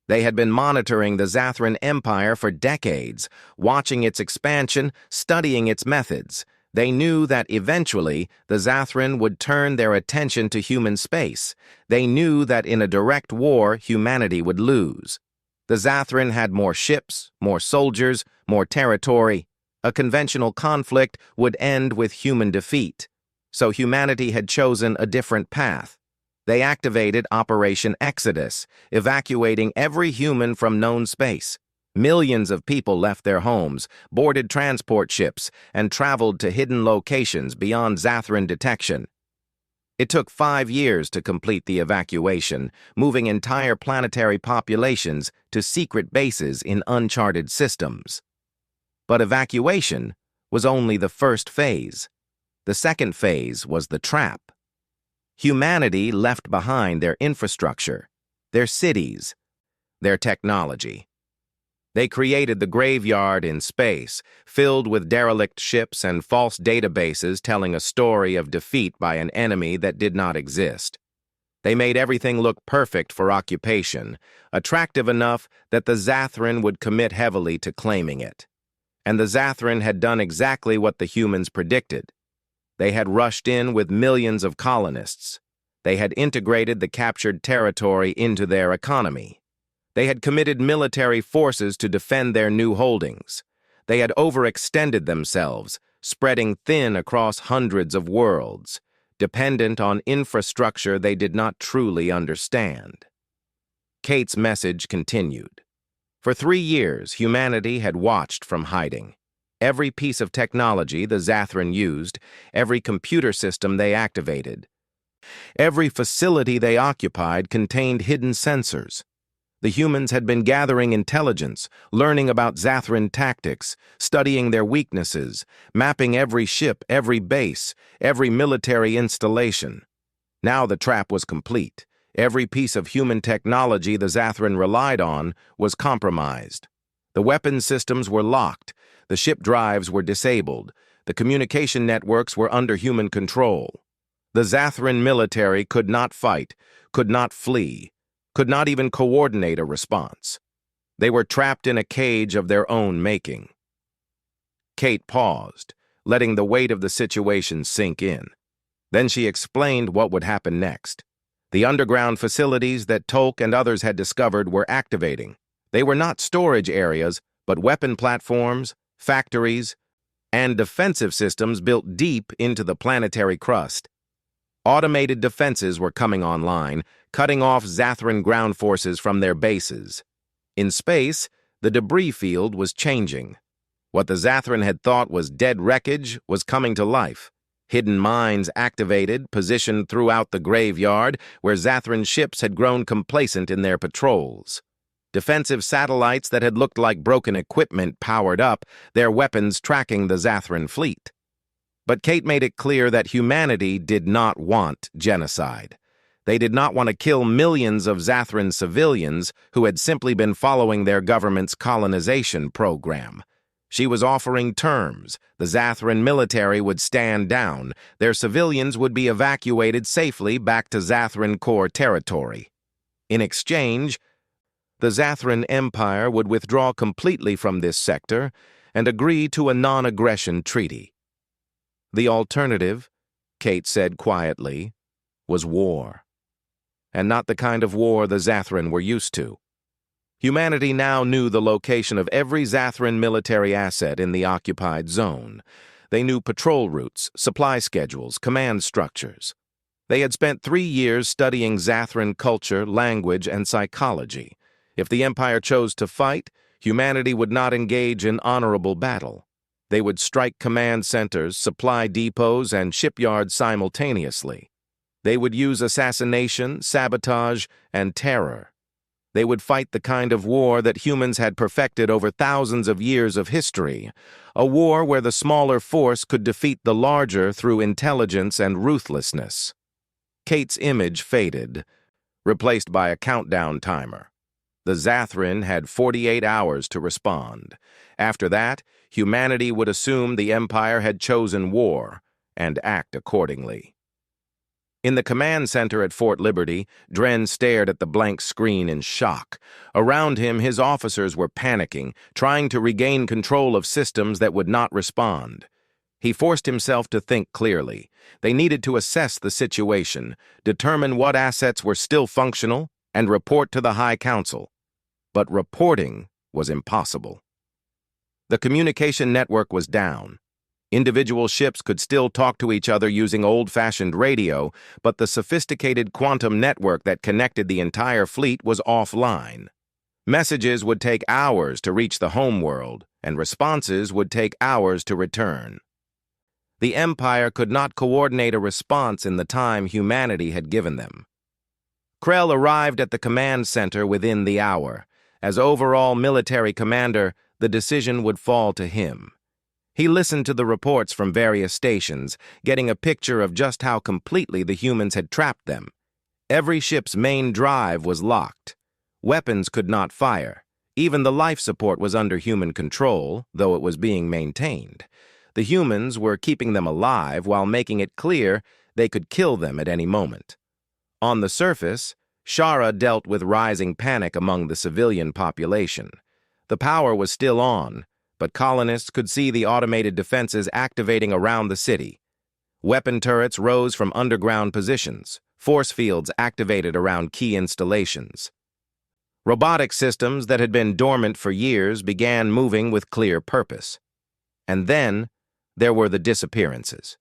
[SPEAKER 1] They had been monitoring the Zathran Empire for decades, watching its expansion, studying its methods. They knew that eventually the Zathran would turn their attention to human space. They knew that in a direct war, humanity would lose. The Zathran had more ships, more soldiers, more territory. A conventional conflict would end with human defeat. So humanity had chosen a different path. They activated Operation Exodus, evacuating every human from known space. Millions of people left their homes, boarded transport ships, and traveled to hidden locations beyond Zathran detection. It took 5 years to complete the evacuation, moving entire planetary populations to secret bases in uncharted systems. But evacuation was only the first phase. The second phase was the trap. Humanity left behind their infrastructure, their cities, their technology. They created the graveyard in space, filled with derelict ships and false databases telling a story of defeat by an enemy that did not exist. They made everything look perfect for occupation, attractive enough that the Zathran would commit heavily to claiming it. And the Zathran had done exactly what the humans predicted. They had rushed in with millions of colonists. They had integrated the captured territory into their economy. They had committed military forces to defend their new holdings. They had overextended themselves, spreading thin across hundreds of worlds, dependent on infrastructure they did not truly understand. Kate's message continued. For 3 years, humanity had watched from hiding. Every piece of technology the Zathran used, every computer system they activated, every facility they occupied contained hidden sensors. The humans had been gathering intelligence, learning about Zathran tactics, studying their weaknesses, mapping every ship, every base, every military installation. Now the trap was complete. Every piece of human technology the Zathran relied on was compromised. The weapons systems were locked. The ship drives were disabled. The communication networks were under human control. The Zathran military could not fight, could not flee, could not even coordinate a response. They were trapped in a cage of their own making. Kate paused, letting the weight of the situation sink in. Then she explained what would happen next. The underground facilities that Tolk and others had discovered were activating. They were not storage areas, but weapon platforms, factories, and defensive systems built deep into the planetary crust. Automated defenses were coming online, cutting off Zathran ground forces from their bases. In space, the debris field was changing. What the Zathran had thought was dead wreckage was coming to life. Hidden mines activated, positioned throughout the graveyard, where Zathran ships had grown complacent in their patrols. Defensive satellites that had looked like broken equipment powered up, their weapons tracking the Zathran fleet. But Kate made it clear that humanity did not want genocide. They did not want to kill millions of Zathran civilians who had simply been following their government's colonization program. She was offering terms. The Zathran military would stand down. Their civilians would be evacuated safely back to Zathran core territory. In exchange, the Zathran Empire would withdraw completely from this sector and agree to a non-aggression treaty. The alternative, Kate said quietly, was war. And not the kind of war the Zathran were used to. Humanity now knew the location of every Zathran military asset in the occupied zone. They knew patrol routes, supply schedules, command structures. They had spent 3 years studying Zathran culture, language, and psychology. If the Empire chose to fight, humanity would not engage in honorable battle. They would strike command centers, supply depots, and shipyards simultaneously. They would use assassination, sabotage, and terror. They would fight the kind of war that humans had perfected over thousands of years of history, a war where the smaller force could defeat the larger through intelligence and ruthlessness. Kate's image faded, replaced by a countdown timer. The Zathran had 48 hours to respond. After that, humanity would assume the Empire had chosen war and act accordingly. In the command center at Fort Liberty, Dren stared at the blank screen in shock. Around him, his officers were panicking, trying to regain control of systems that would not respond. He forced himself to think clearly. They needed to assess the situation, determine what assets were still functional, and report to the High Council. But reporting was impossible. The communication network was down. Individual ships could still talk to each other using old-fashioned radio, but the sophisticated quantum network that connected the entire fleet was offline. Messages would take hours to reach the homeworld, and responses would take hours to return. The Empire could not coordinate a response in the time humanity had given them. Krell arrived at the command center within the hour. As overall military commander, the decision would fall to him. He listened to the reports from various stations, getting a picture of just how completely the humans had trapped them. Every ship's main drive was locked. Weapons could not fire. Even the life support was under human control, though it was being maintained. The humans were keeping them alive while making it clear they could kill them at any moment. On the surface, Shara dealt with rising panic among the civilian population. The power was still on, but colonists could see the automated defenses activating around the city. Weapon turrets rose from underground positions, force fields activated around key installations. Robotic systems that had been dormant for years began moving with clear purpose. And then there were the disappearances.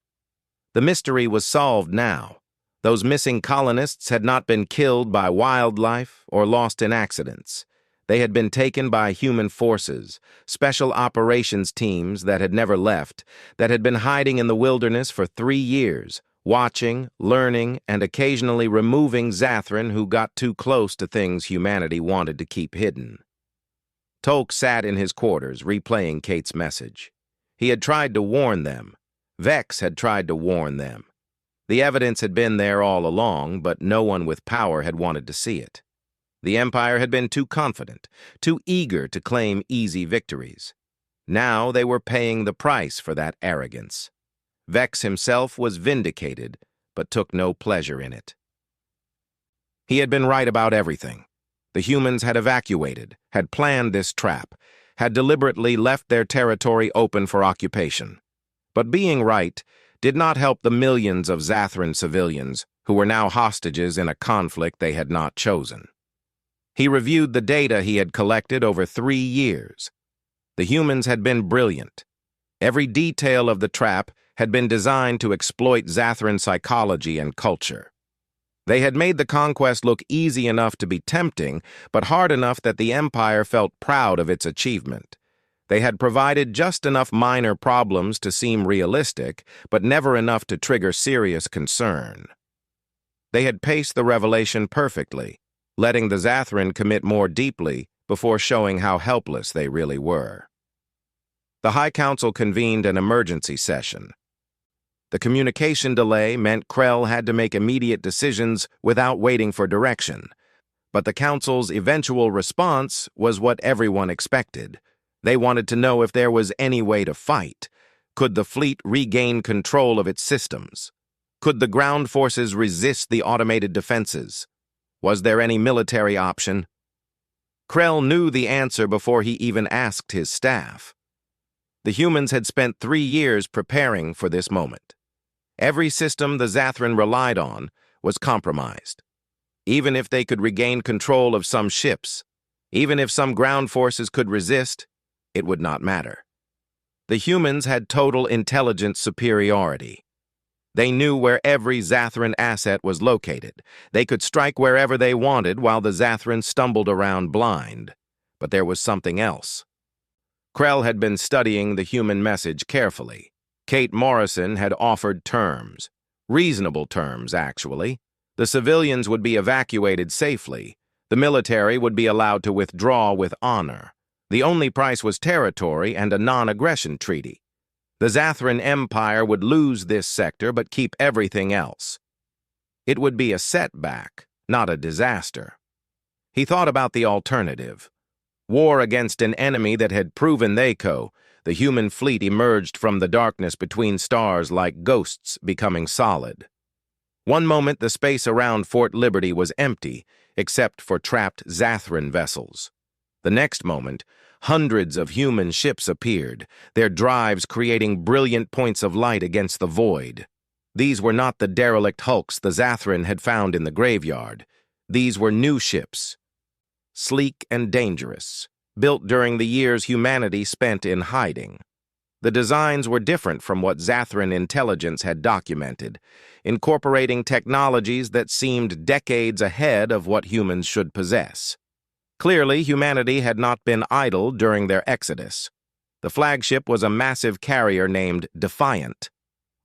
[SPEAKER 1] The mystery was solved now. Those missing colonists had not been killed by wildlife or lost in accidents. They had been taken by human forces, special operations teams that had never left, that had been hiding in the wilderness for 3 years, watching, learning, and occasionally removing Zathran who got too close to things humanity wanted to keep hidden. Tolk sat in his quarters, replaying Kate's message. He had tried to warn them. Vex had tried to warn them. The evidence had been there all along, but no one with power had wanted to see it. The Empire had been too confident, too eager to claim easy victories. Now they were paying the price for that arrogance. Vex himself was vindicated, but took no pleasure in it. He had been right about everything. The humans had evacuated, had planned this trap, had deliberately left their territory open for occupation. But being right did not help the millions of Zathran civilians who were now hostages in a conflict they had not chosen. He reviewed the data he had collected over 3 years. The humans had been brilliant. Every detail of the trap had been designed to exploit Zathran psychology and culture. They had made the conquest look easy enough to be tempting, but hard enough that the Empire felt proud of its achievement. They had provided just enough minor problems to seem realistic, but never enough to trigger serious concern. They had paced the revelation perfectly, letting the Zathran commit more deeply before showing how helpless they really were. The High Council convened an emergency session. The communication delay meant Krell had to make immediate decisions without waiting for direction, but the Council's eventual response was what everyone expected. They wanted to know if there was any way to fight. Could the fleet regain control of its systems? Could the ground forces resist the automated defenses? Was there any military option? Krell knew the answer before he even asked his staff. The humans had spent 3 years preparing for this moment. Every system the Zathran relied on was compromised. Even if they could regain control of some ships, even if some ground forces could resist, it would not matter. The humans had total intelligence superiority. They knew where every Zathran asset was located. They could strike wherever they wanted while the Zathran stumbled around blind. But there was something else. Krell had been studying the human message carefully. Kate Morrison had offered terms. Reasonable terms, actually. The civilians would be evacuated safely. The military would be allowed to withdraw with honor. The only price was territory and a non-aggression treaty. The Zathran Empire would lose this sector but keep everything else. It would be a setback, not a disaster. He thought about the alternative. War against an enemy that had proven the human fleet emerged from the darkness between stars like ghosts becoming solid. One moment the space around Fort Liberty was empty, except for trapped Zathran vessels. The next moment, hundreds of human ships appeared, their drives creating brilliant points of light against the void. These were not the derelict hulks the Zathran had found in the graveyard. These were new ships, sleek and dangerous, built during the years humanity spent in hiding. The designs were different from what Zathran intelligence had documented, incorporating technologies that seemed decades ahead of what humans should possess. Clearly, humanity had not been idle during their exodus. The flagship was a massive carrier named Defiant.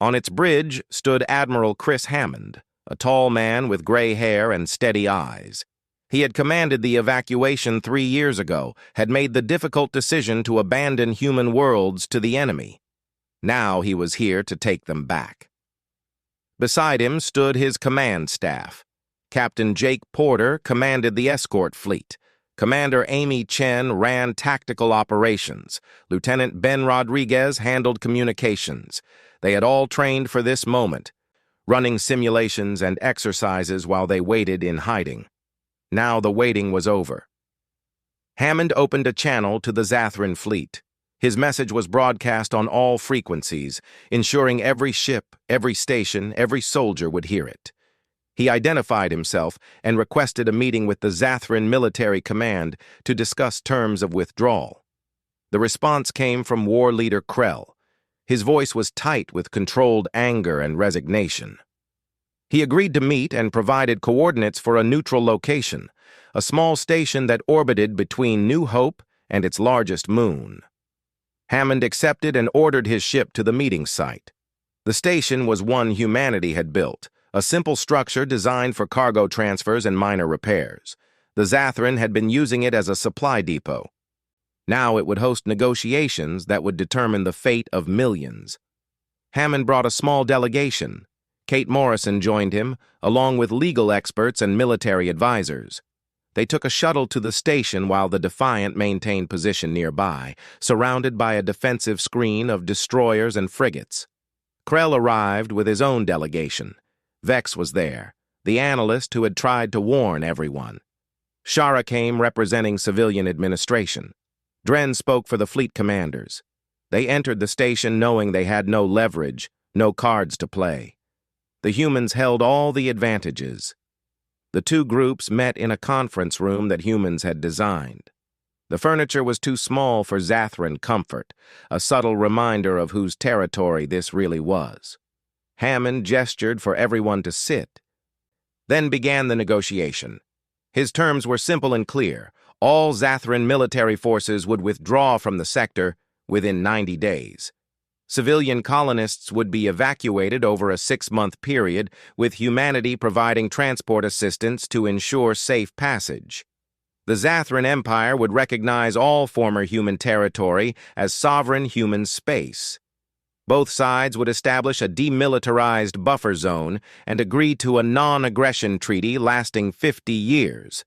[SPEAKER 1] On its bridge stood Admiral Chris Hammond, a tall man with gray hair and steady eyes. He had commanded the evacuation 3 years ago, had made the difficult decision to abandon human worlds to the enemy. Now he was here to take them back. Beside him stood his command staff. Captain Jake Porter commanded the escort fleet. Commander Amy Chen ran tactical operations. Lieutenant Ben Rodriguez handled communications. They had all trained for this moment, running simulations and exercises while they waited in hiding. Now the waiting was over. Hammond opened a channel to the Zathran fleet. His message was broadcast on all frequencies, ensuring every ship, every station, every soldier would hear it. He identified himself and requested a meeting with the Zathran Military Command to discuss terms of withdrawal. The response came from War Leader Krell. His voice was tight with controlled anger and resignation. He agreed to meet and provided coordinates for a neutral location, a small station that orbited between New Hope and its largest moon. Hammond accepted and ordered his ship to the meeting site. The station was one humanity had built, a simple structure designed for cargo transfers and minor repairs. The Zathran had been using it as a supply depot. Now it would host negotiations that would determine the fate of millions. Hammond brought a small delegation. Kate Morrison joined him, along with legal experts and military advisors. They took a shuttle to the station while the Defiant maintained position nearby, surrounded by a defensive screen of destroyers and frigates. Krell arrived with his own delegation. Vex was there, the analyst who had tried to warn everyone. Shara came representing civilian administration. Dren spoke for the fleet commanders. They entered the station knowing they had no leverage, no cards to play. The humans held all the advantages. The two groups met in a conference room that humans had designed. The furniture was too small for Zathran comfort, a subtle reminder of whose territory this really was. Hammond gestured for everyone to sit. Then began the negotiation. His terms were simple and clear. All Zathran military forces would withdraw from the sector within 90 days. Civilian colonists would be evacuated over a 6-month period, with humanity providing transport assistance to ensure safe passage. The Zathran Empire would recognize all former human territory as sovereign human space. Both sides would establish a demilitarized buffer zone and agree to a non-aggression treaty lasting 50 years.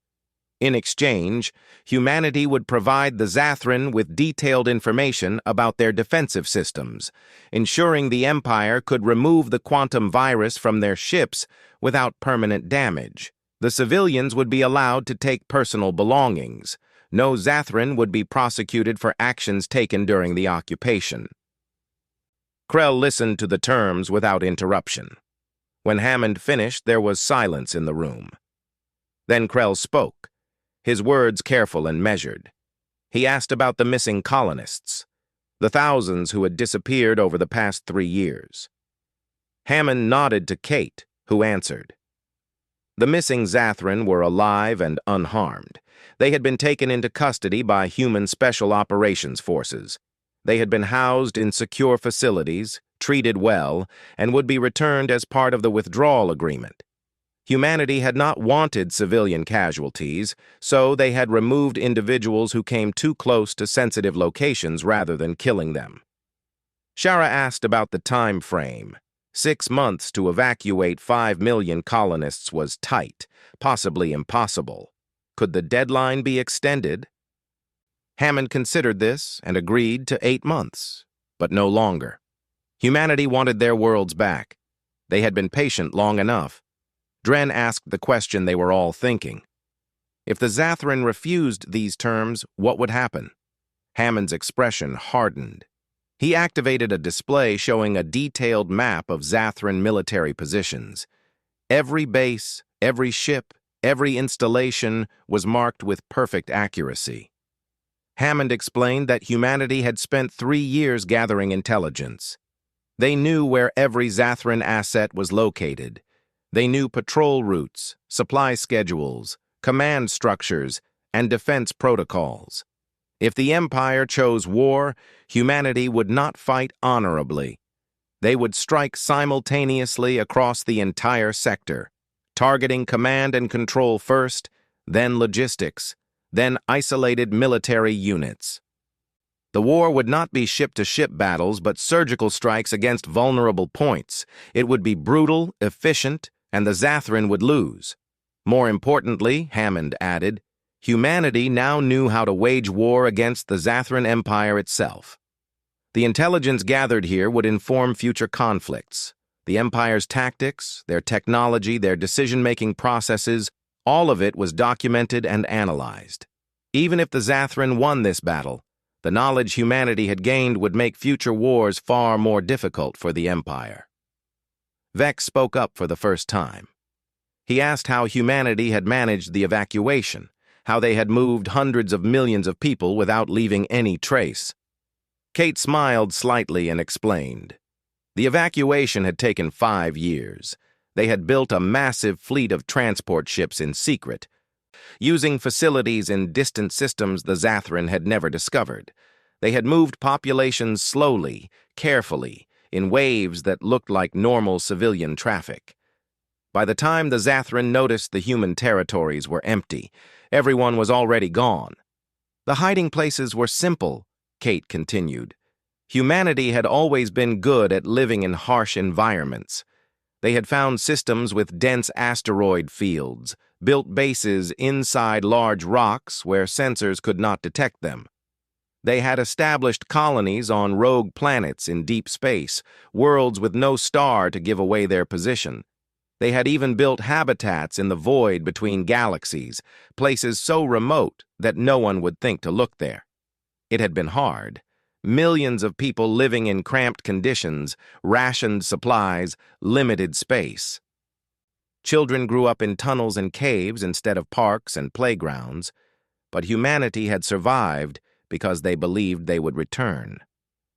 [SPEAKER 1] In exchange, humanity would provide the Zathran with detailed information about their defensive systems, ensuring the Empire could remove the quantum virus from their ships without permanent damage. The civilians would be allowed to take personal belongings. No Zathran would be prosecuted for actions taken during the occupation. Krell listened to the terms without interruption. When Hammond finished, there was silence in the room. Then Krell spoke, his words careful and measured. He asked about the missing colonists, the thousands who had disappeared over the past 3 years. Hammond nodded to Kate, who answered. The missing Zathran were alive and unharmed. They had been taken into custody by human special operations forces. They had been housed in secure facilities, treated well, and would be returned as part of the withdrawal agreement. Humanity had not wanted civilian casualties, so they had removed individuals who came too close to sensitive locations rather than killing them. Shara asked about the time frame. 6 months to evacuate 5 million colonists was tight, possibly impossible. Could the deadline be extended? Hammond considered this and agreed to 8 months, but no longer. Humanity wanted their worlds back. They had been patient long enough. Dren asked the question they were all thinking. If the Zathran refused these terms, what would happen? Hammond's expression hardened. He activated a display showing a detailed map of Zathran military positions. Every base, every ship, every installation was marked with perfect accuracy. Hammond explained that humanity had spent 3 years gathering intelligence. They knew where every Zathran asset was located. They knew patrol routes, supply schedules, command structures, and defense protocols. If the Empire chose war, humanity would not fight honorably. They would strike simultaneously across the entire sector, targeting command and control first, then logistics, then isolated military units. The war would not be ship-to-ship battles, but surgical strikes against vulnerable points. It would be brutal, efficient, and the Zathran would lose. More importantly, Hammond added, humanity now knew how to wage war against the Zathran Empire itself. The intelligence gathered here would inform future conflicts. The Empire's tactics, their technology, their decision-making processes, all of it was documented and analyzed. Even if the Zathran won this battle, the knowledge humanity had gained would make future wars far more difficult for the Empire. Vex spoke up for the first time. He asked how humanity had managed the evacuation, how they had moved hundreds of millions of people without leaving any trace. Kate smiled slightly and explained. The evacuation had taken 5 years. They had built a massive fleet of transport ships in secret, using facilities in distant systems the Zathran had never discovered. They had moved populations slowly, carefully, in waves that looked like normal civilian traffic. By the time the Zathran noticed the human territories were empty, everyone was already gone. The hiding places were simple, Kate continued. Humanity had always been good at living in harsh environments. They had found systems with dense asteroid fields, built bases inside large rocks where sensors could not detect them. They had established colonies on rogue planets in deep space, worlds with no star to give away their position. They had even built habitats in the void between galaxies, places so remote that no one would think to look there. It had been hard. Millions of people living in cramped conditions, rationed supplies, limited space. Children grew up in tunnels and caves instead of parks and playgrounds. but humanity had survived because they believed they would return.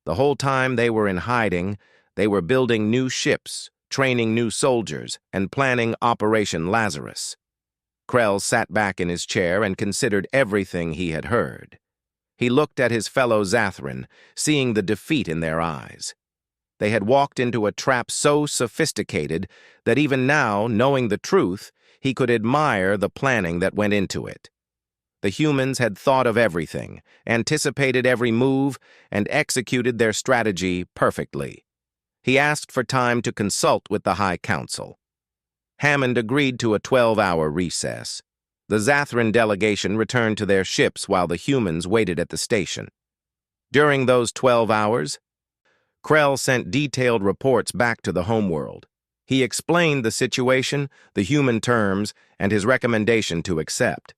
[SPEAKER 1] The whole time they were in hiding, they were building new ships, training new soldiers, and planning Operation Lazarus. Krell sat back in his chair and considered everything he had heard. He looked at his fellow Zathran, seeing the defeat in their eyes. They had walked into a trap so sophisticated that even now, knowing the truth, he could admire the planning that went into it. The humans had thought of everything, anticipated every move, and executed their strategy perfectly. He asked for time to consult with the High Council. Hammond agreed to a 12-hour recess. The Zathran delegation returned to their ships while the humans waited at the station. During those 12 hours, Krell sent detailed reports back to the homeworld. He explained the situation, the human terms, and his recommendation to accept.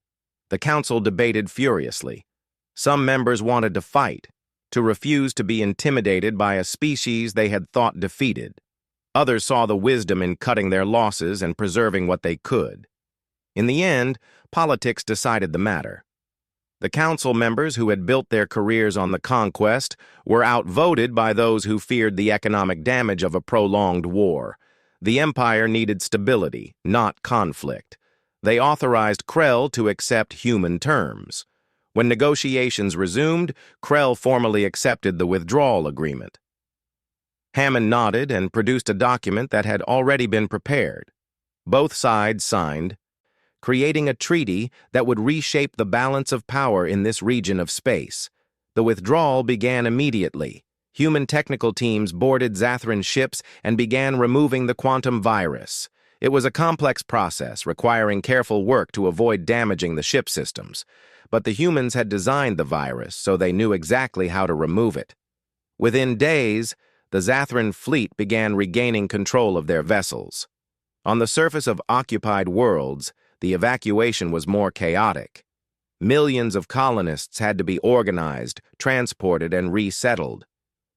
[SPEAKER 1] The council debated furiously. Some members wanted to fight, to refuse to be intimidated by a species they had thought defeated. Others saw the wisdom in cutting their losses and preserving what they could. In the end, politics decided the matter. The council members who had built their careers on the conquest were outvoted by those who feared the economic damage of a prolonged war. The Empire needed stability, not conflict. They authorized Krell to accept human terms. When negotiations resumed, Krell formally accepted the withdrawal agreement. Hammond nodded and produced a document that had already been prepared. Both sides signed, creating a treaty that would reshape the balance of power in this region of space. The withdrawal began immediately. Human technical teams boarded Zathran ships and began removing the quantum virus. It was a complex process, requiring careful work to avoid damaging the ship systems. But the humans had designed the virus, so they knew exactly how to remove it. Within days, the Zathran fleet began regaining control of their vessels. On the surface of occupied worlds, the evacuation was more chaotic. Millions of colonists had to be organized, transported, and resettled.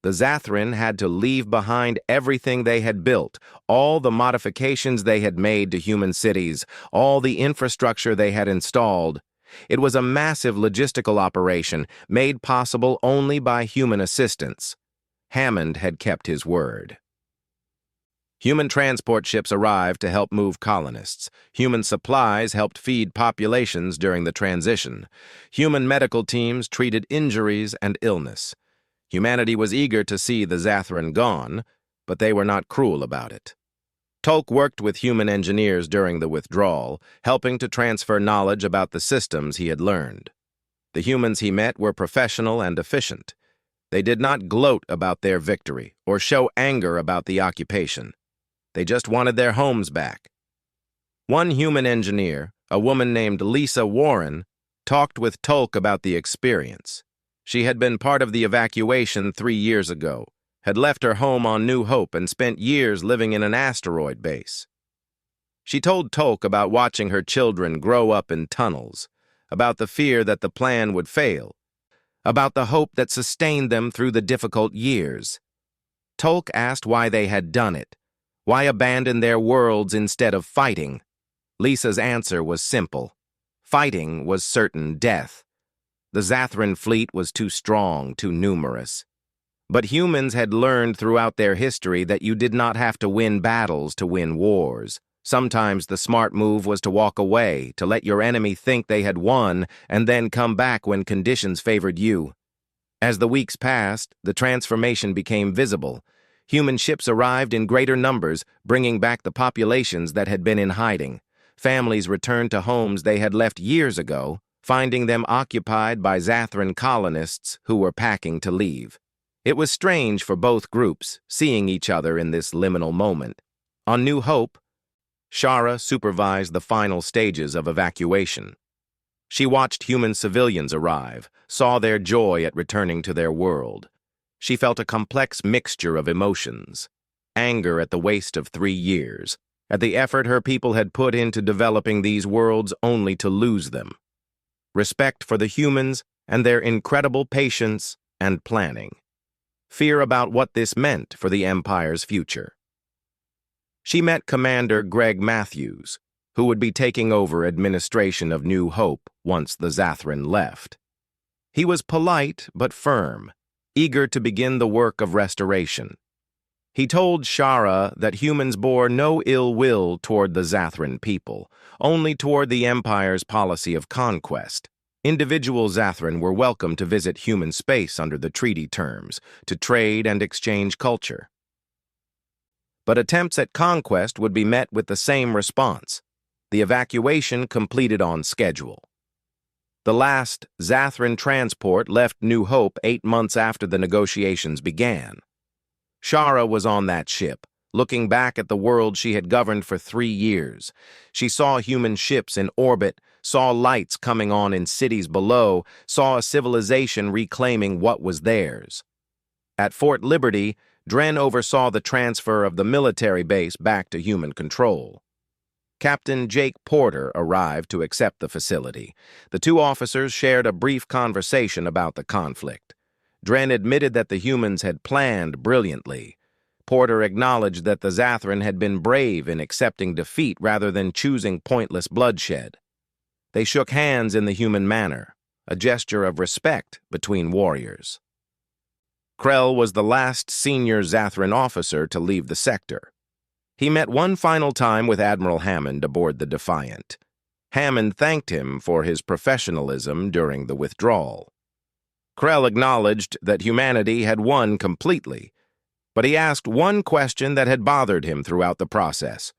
[SPEAKER 1] The Zathran had to leave behind everything they had built, all the modifications they had made to human cities, all the infrastructure they had installed. It was a massive logistical operation made possible only by human assistance. Hammond had kept his word. Human transport ships arrived to help move colonists. Human supplies helped feed populations during the transition. Human medical teams treated injuries and illness. Humanity was eager to see the Zathran gone, but they were not cruel about it. Tolk worked with human engineers during the withdrawal, helping to transfer knowledge about the systems he had learned. The humans he met were professional and efficient. They did not gloat about their victory or show anger about the occupation. They just wanted their homes back. One human engineer, a woman named Lisa Warren, talked with Tolk about the experience. She had been part of the evacuation 3 years ago, had left her home on New Hope and spent years living in an asteroid base. She told Tolk about watching her children grow up in tunnels, about the fear that the plan would fail, about the hope that sustained them through the difficult years. Tolk asked why they had done it. Why abandon their worlds instead of fighting? Lisa's answer was simple. Fighting was certain death. The Zathran fleet was too strong, too numerous. But humans had learned throughout their history that you did not have to win battles to win wars. Sometimes the smart move was to walk away, to let your enemy think they had won, and then come back when conditions favored you. As the weeks passed, the transformation became visible. Human ships arrived in greater numbers, bringing back the populations that had been in hiding. Families returned to homes they had left years ago, finding them occupied by Zathran colonists who were packing to leave. It was strange for both groups, seeing each other in this liminal moment. On New Hope, Shara supervised the final stages of evacuation. She watched human civilians arrive, saw their joy at returning to their world. She felt a complex mixture of emotions. Anger at the waste of 3 years, at the effort her people had put into developing these worlds only to lose them. Respect for the humans and their incredible patience and planning. Fear about what this meant for the Empire's future. She met Commander Greg Matthews, who would be taking over administration of New Hope once the Zathran left. He was polite but firm, eager to begin the work of restoration. He told Shara that humans bore no ill will toward the Zathran people, only toward the Empire's policy of conquest. Individual Zathran were welcome to visit human space under the treaty terms, to trade and exchange culture. But attempts at conquest would be met with the same response: the evacuation completed on schedule. The last Zathran transport left New Hope 8 months after the negotiations began. Shara was on that ship, looking back at the world she had governed for 3 years. She saw human ships in orbit, saw lights coming on in cities below, saw a civilization reclaiming what was theirs. At Fort Liberty, Dren oversaw the transfer of the military base back to human control. Captain Jake Porter arrived to accept the facility. The two officers shared a brief conversation about the conflict. Dren admitted that the humans had planned brilliantly. Porter acknowledged that the Zathran had been brave in accepting defeat rather than choosing pointless bloodshed. They shook hands in the human manner, a gesture of respect between warriors. Krell was the last senior Zathran officer to leave the sector. He met one final time with Admiral Hammond aboard the Defiant. Hammond thanked him for his professionalism during the withdrawal. Krell acknowledged that humanity had won completely, but he asked one question that had bothered him throughout the process.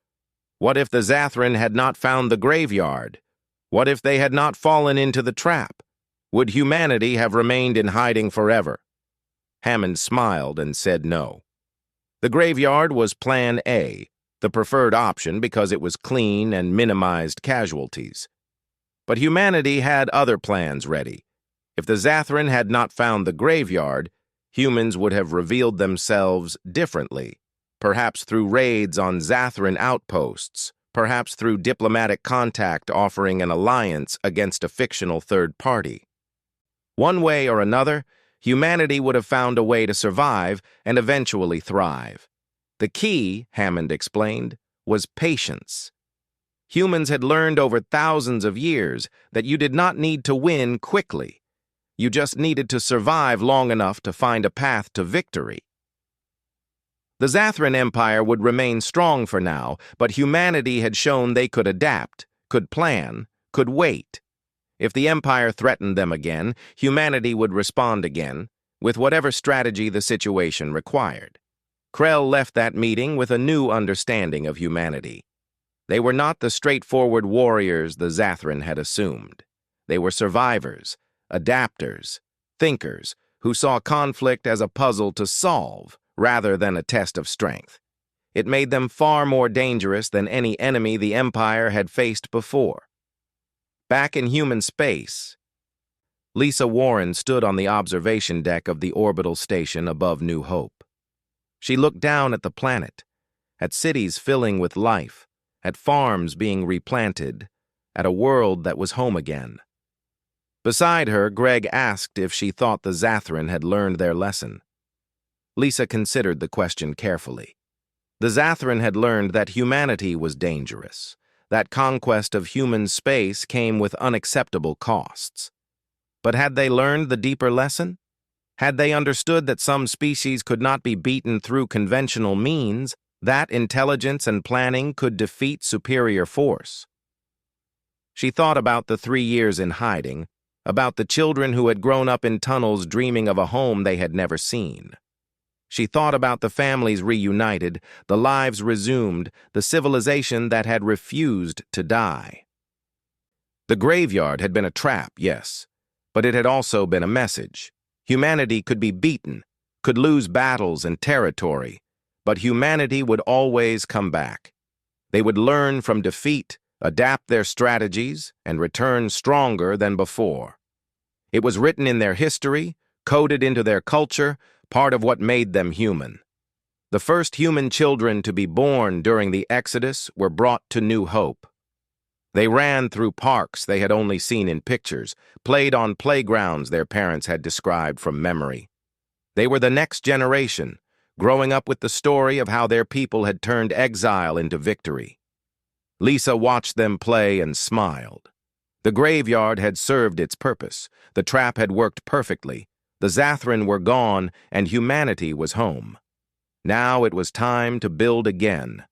[SPEAKER 1] What if the Zathran had not found the graveyard? What if they had not fallen into the trap? Would humanity have remained in hiding forever? Hammond smiled and said no. The graveyard was Plan A, the preferred option because it was clean and minimized casualties. But humanity had other plans ready. If the Zathran had not found the graveyard, humans would have revealed themselves differently, perhaps through raids on Zathran outposts, perhaps through diplomatic contact offering an alliance against a fictional third party. One way or another, humanity would have found a way to survive and eventually thrive. The key, Hammond explained, was patience. Humans had learned over thousands of years that you did not need to win quickly. You just needed to survive long enough to find a path to victory. The Zathran Empire would remain strong for now, but humanity had shown they could adapt, could plan, could wait. If the Empire threatened them again, humanity would respond again, with whatever strategy the situation required. Krell left that meeting with a new understanding of humanity. They were not the straightforward warriors the Zathran had assumed. They were survivors, adapters, thinkers, who saw conflict as a puzzle to solve rather than a test of strength. It made them far more dangerous than any enemy the Empire had faced before. Back in human space, Lisa Warren stood on the observation deck of the orbital station above New Hope. She looked down at the planet, at cities filling with life, at farms being replanted, at a world that was home again. Beside her, Greg asked if she thought the Zathran had learned their lesson. Lisa considered the question carefully. The Zathran had learned that humanity was dangerous, that conquest of human space came with unacceptable costs. But had they learned the deeper lesson? Had they understood that some species could not be beaten through conventional means, that intelligence and planning could defeat superior force? She thought about the 3 years in hiding, about the children who had grown up in tunnels dreaming of a home they had never seen. She thought about the families reunited, the lives resumed, the civilization that had refused to die. The graveyard had been a trap, yes, but it had also been a message. Humanity could be beaten, could lose battles and territory, but humanity would always come back. They would learn from defeat, adapt their strategies, and return stronger than before. It was written in their history, coded into their culture, part of what made them human. The first human children to be born during the Exodus were brought to New Hope. They ran through parks they had only seen in pictures, played on playgrounds their parents had described from memory. They were the next generation, growing up with the story of how their people had turned exile into victory. Lisa watched them play and smiled. The graveyard had served its purpose. The trap had worked perfectly. The Zathrin were gone, and humanity was home. Now it was time to build again,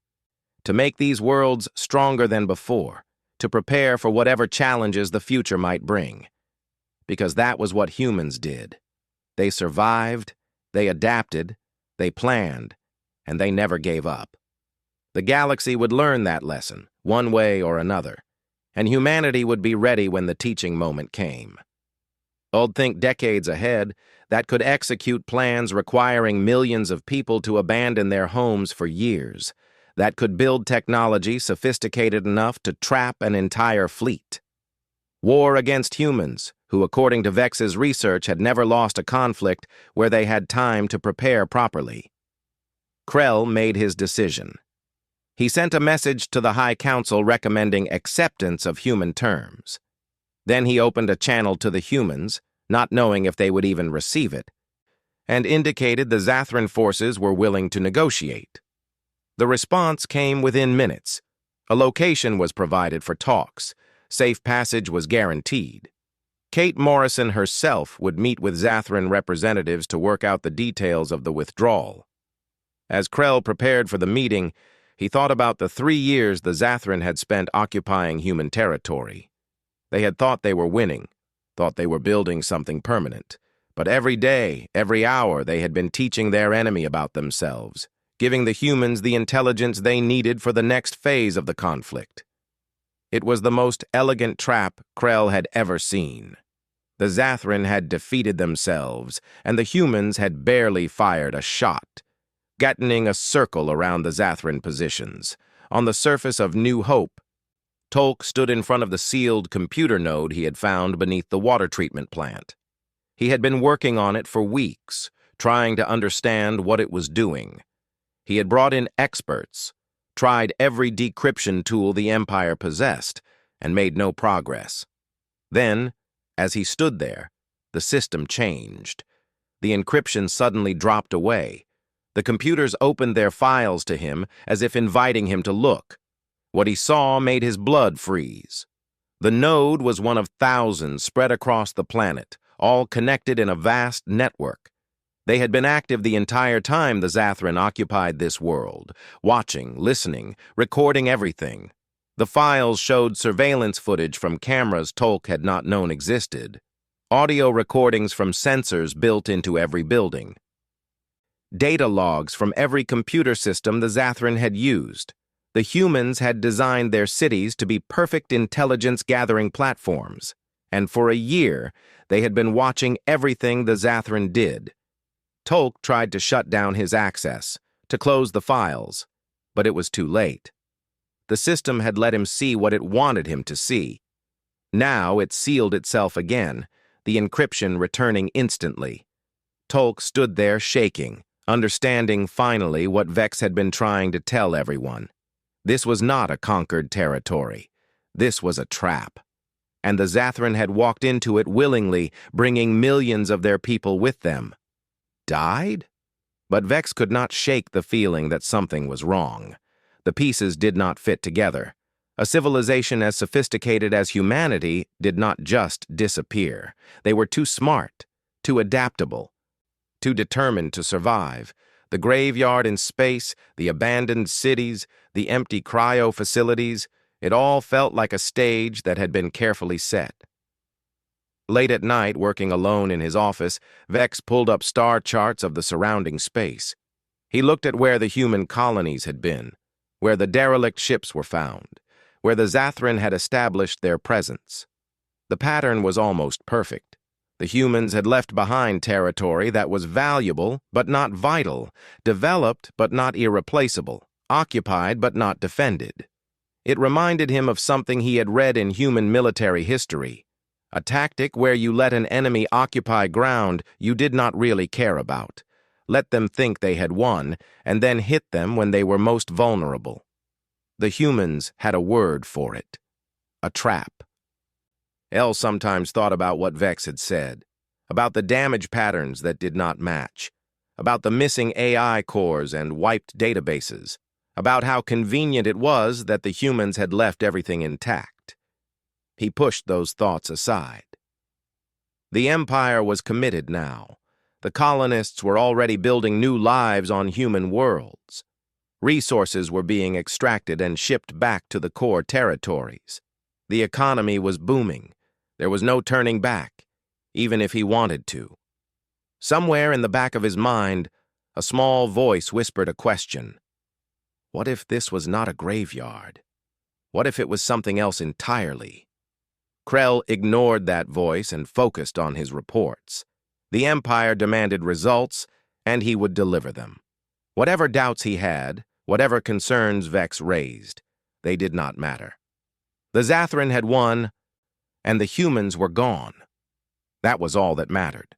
[SPEAKER 1] to make these worlds stronger than before, to prepare for whatever challenges the future might bring. Because that was what humans did. They survived, they adapted, they planned, and they never gave up. The galaxy would learn that lesson, one way or another, and humanity would be ready when the teaching moment came. Old think decades ahead that could execute plans requiring millions of people to abandon their homes for years, that could build technology sophisticated enough to trap an entire fleet. War against humans, who according to Vex's research had never lost a conflict where they had time to prepare properly. Krell made his decision. He sent a message to the High Council recommending acceptance of human terms. Then he opened a channel to the humans, not knowing if they would even receive it, and indicated the Zathrin forces were willing to negotiate. The response came within minutes. A location was provided for talks. Safe passage was guaranteed. Kate Morrison herself would meet with Zathrin representatives to work out the details of the withdrawal. As Krell prepared for the meeting, he thought about the 3 years the Zathrin had spent occupying human territory. They had thought they were winning, thought they were building something permanent. But every day, every hour, they had been teaching their enemy about themselves, giving the humans the intelligence they needed for the next phase of the conflict. It was the most elegant trap Krell had ever seen. The Zathrin had defeated themselves, and the humans had barely fired a shot, gattoning a circle around the Zathrin positions. On the surface of New Hope, Tolk stood in front of the sealed computer node he had found beneath the water treatment plant. He had been working on it for weeks, trying to understand what it was doing. He had brought in experts, tried every decryption tool the Empire possessed, and made no progress. Then, as he stood there, the system changed. The encryption suddenly dropped away. The computers opened their files to him as if inviting him to look. What he saw made his blood freeze. The node was one of thousands spread across the planet, all connected in a vast network. They had been active the entire time the Zathrin occupied this world, watching, listening, recording everything. The files showed surveillance footage from cameras Tolk had not known existed, audio recordings from sensors built into every building, data logs from every computer system the Zathrin had used. The humans had designed their cities to be perfect intelligence-gathering platforms, and for a year they had been watching everything the Zathrin did. Tolk tried to shut down his access, to close the files, but it was too late. The system had let him see what it wanted him to see. Now it sealed itself again, the encryption returning instantly. Tolk stood there shaking, understanding finally what Vex had been trying to tell everyone. This was not a conquered territory. This was a trap. And the Zathrin had walked into it willingly, bringing millions of their people with them. Died? But Vex could not shake the feeling that something was wrong. The pieces did not fit together. A civilization as sophisticated as humanity did not just disappear. They were too smart, too adaptable, too determined to survive. The graveyard in space, the abandoned cities, the empty cryo facilities, it all felt like a stage that had been carefully set. Late at night, working alone in his office, Vex pulled up star charts of the surrounding space. He looked at where the human colonies had been, where the derelict ships were found, where the Zathrin had established their presence. The pattern was almost perfect. The humans had left behind territory that was valuable but not vital, developed but not irreplaceable, occupied but not defended. It reminded him of something he had read in human military history, a tactic where you let an enemy occupy ground you did not really care about, let them think they had won, and then hit them when they were most vulnerable. The humans had a word for it: a trap. El sometimes thought about what Vex had said, about the damage patterns that did not match, about the missing AI cores and wiped databases, about how convenient it was that the humans had left everything intact. He pushed those thoughts aside. The Empire was committed now. The colonists were already building new lives on human worlds. Resources were being extracted and shipped back to the core territories. The economy was booming. There was no turning back, even if he wanted to. Somewhere in the back of his mind, a small voice whispered a question. What if this was not a graveyard? What if it was something else entirely? Krell ignored that voice and focused on his reports. The Empire demanded results, and he would deliver them. Whatever doubts he had, whatever concerns Vex raised, they did not matter. The Zathran had won, and the humans were gone. That was all that mattered.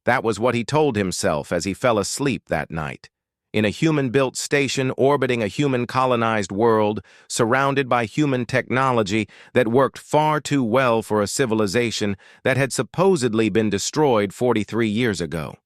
[SPEAKER 1] That was what he told himself as he fell asleep that night, in a human-built station orbiting a human-colonized world, surrounded by human technology that worked far too well for a civilization that had supposedly been destroyed 43 years ago.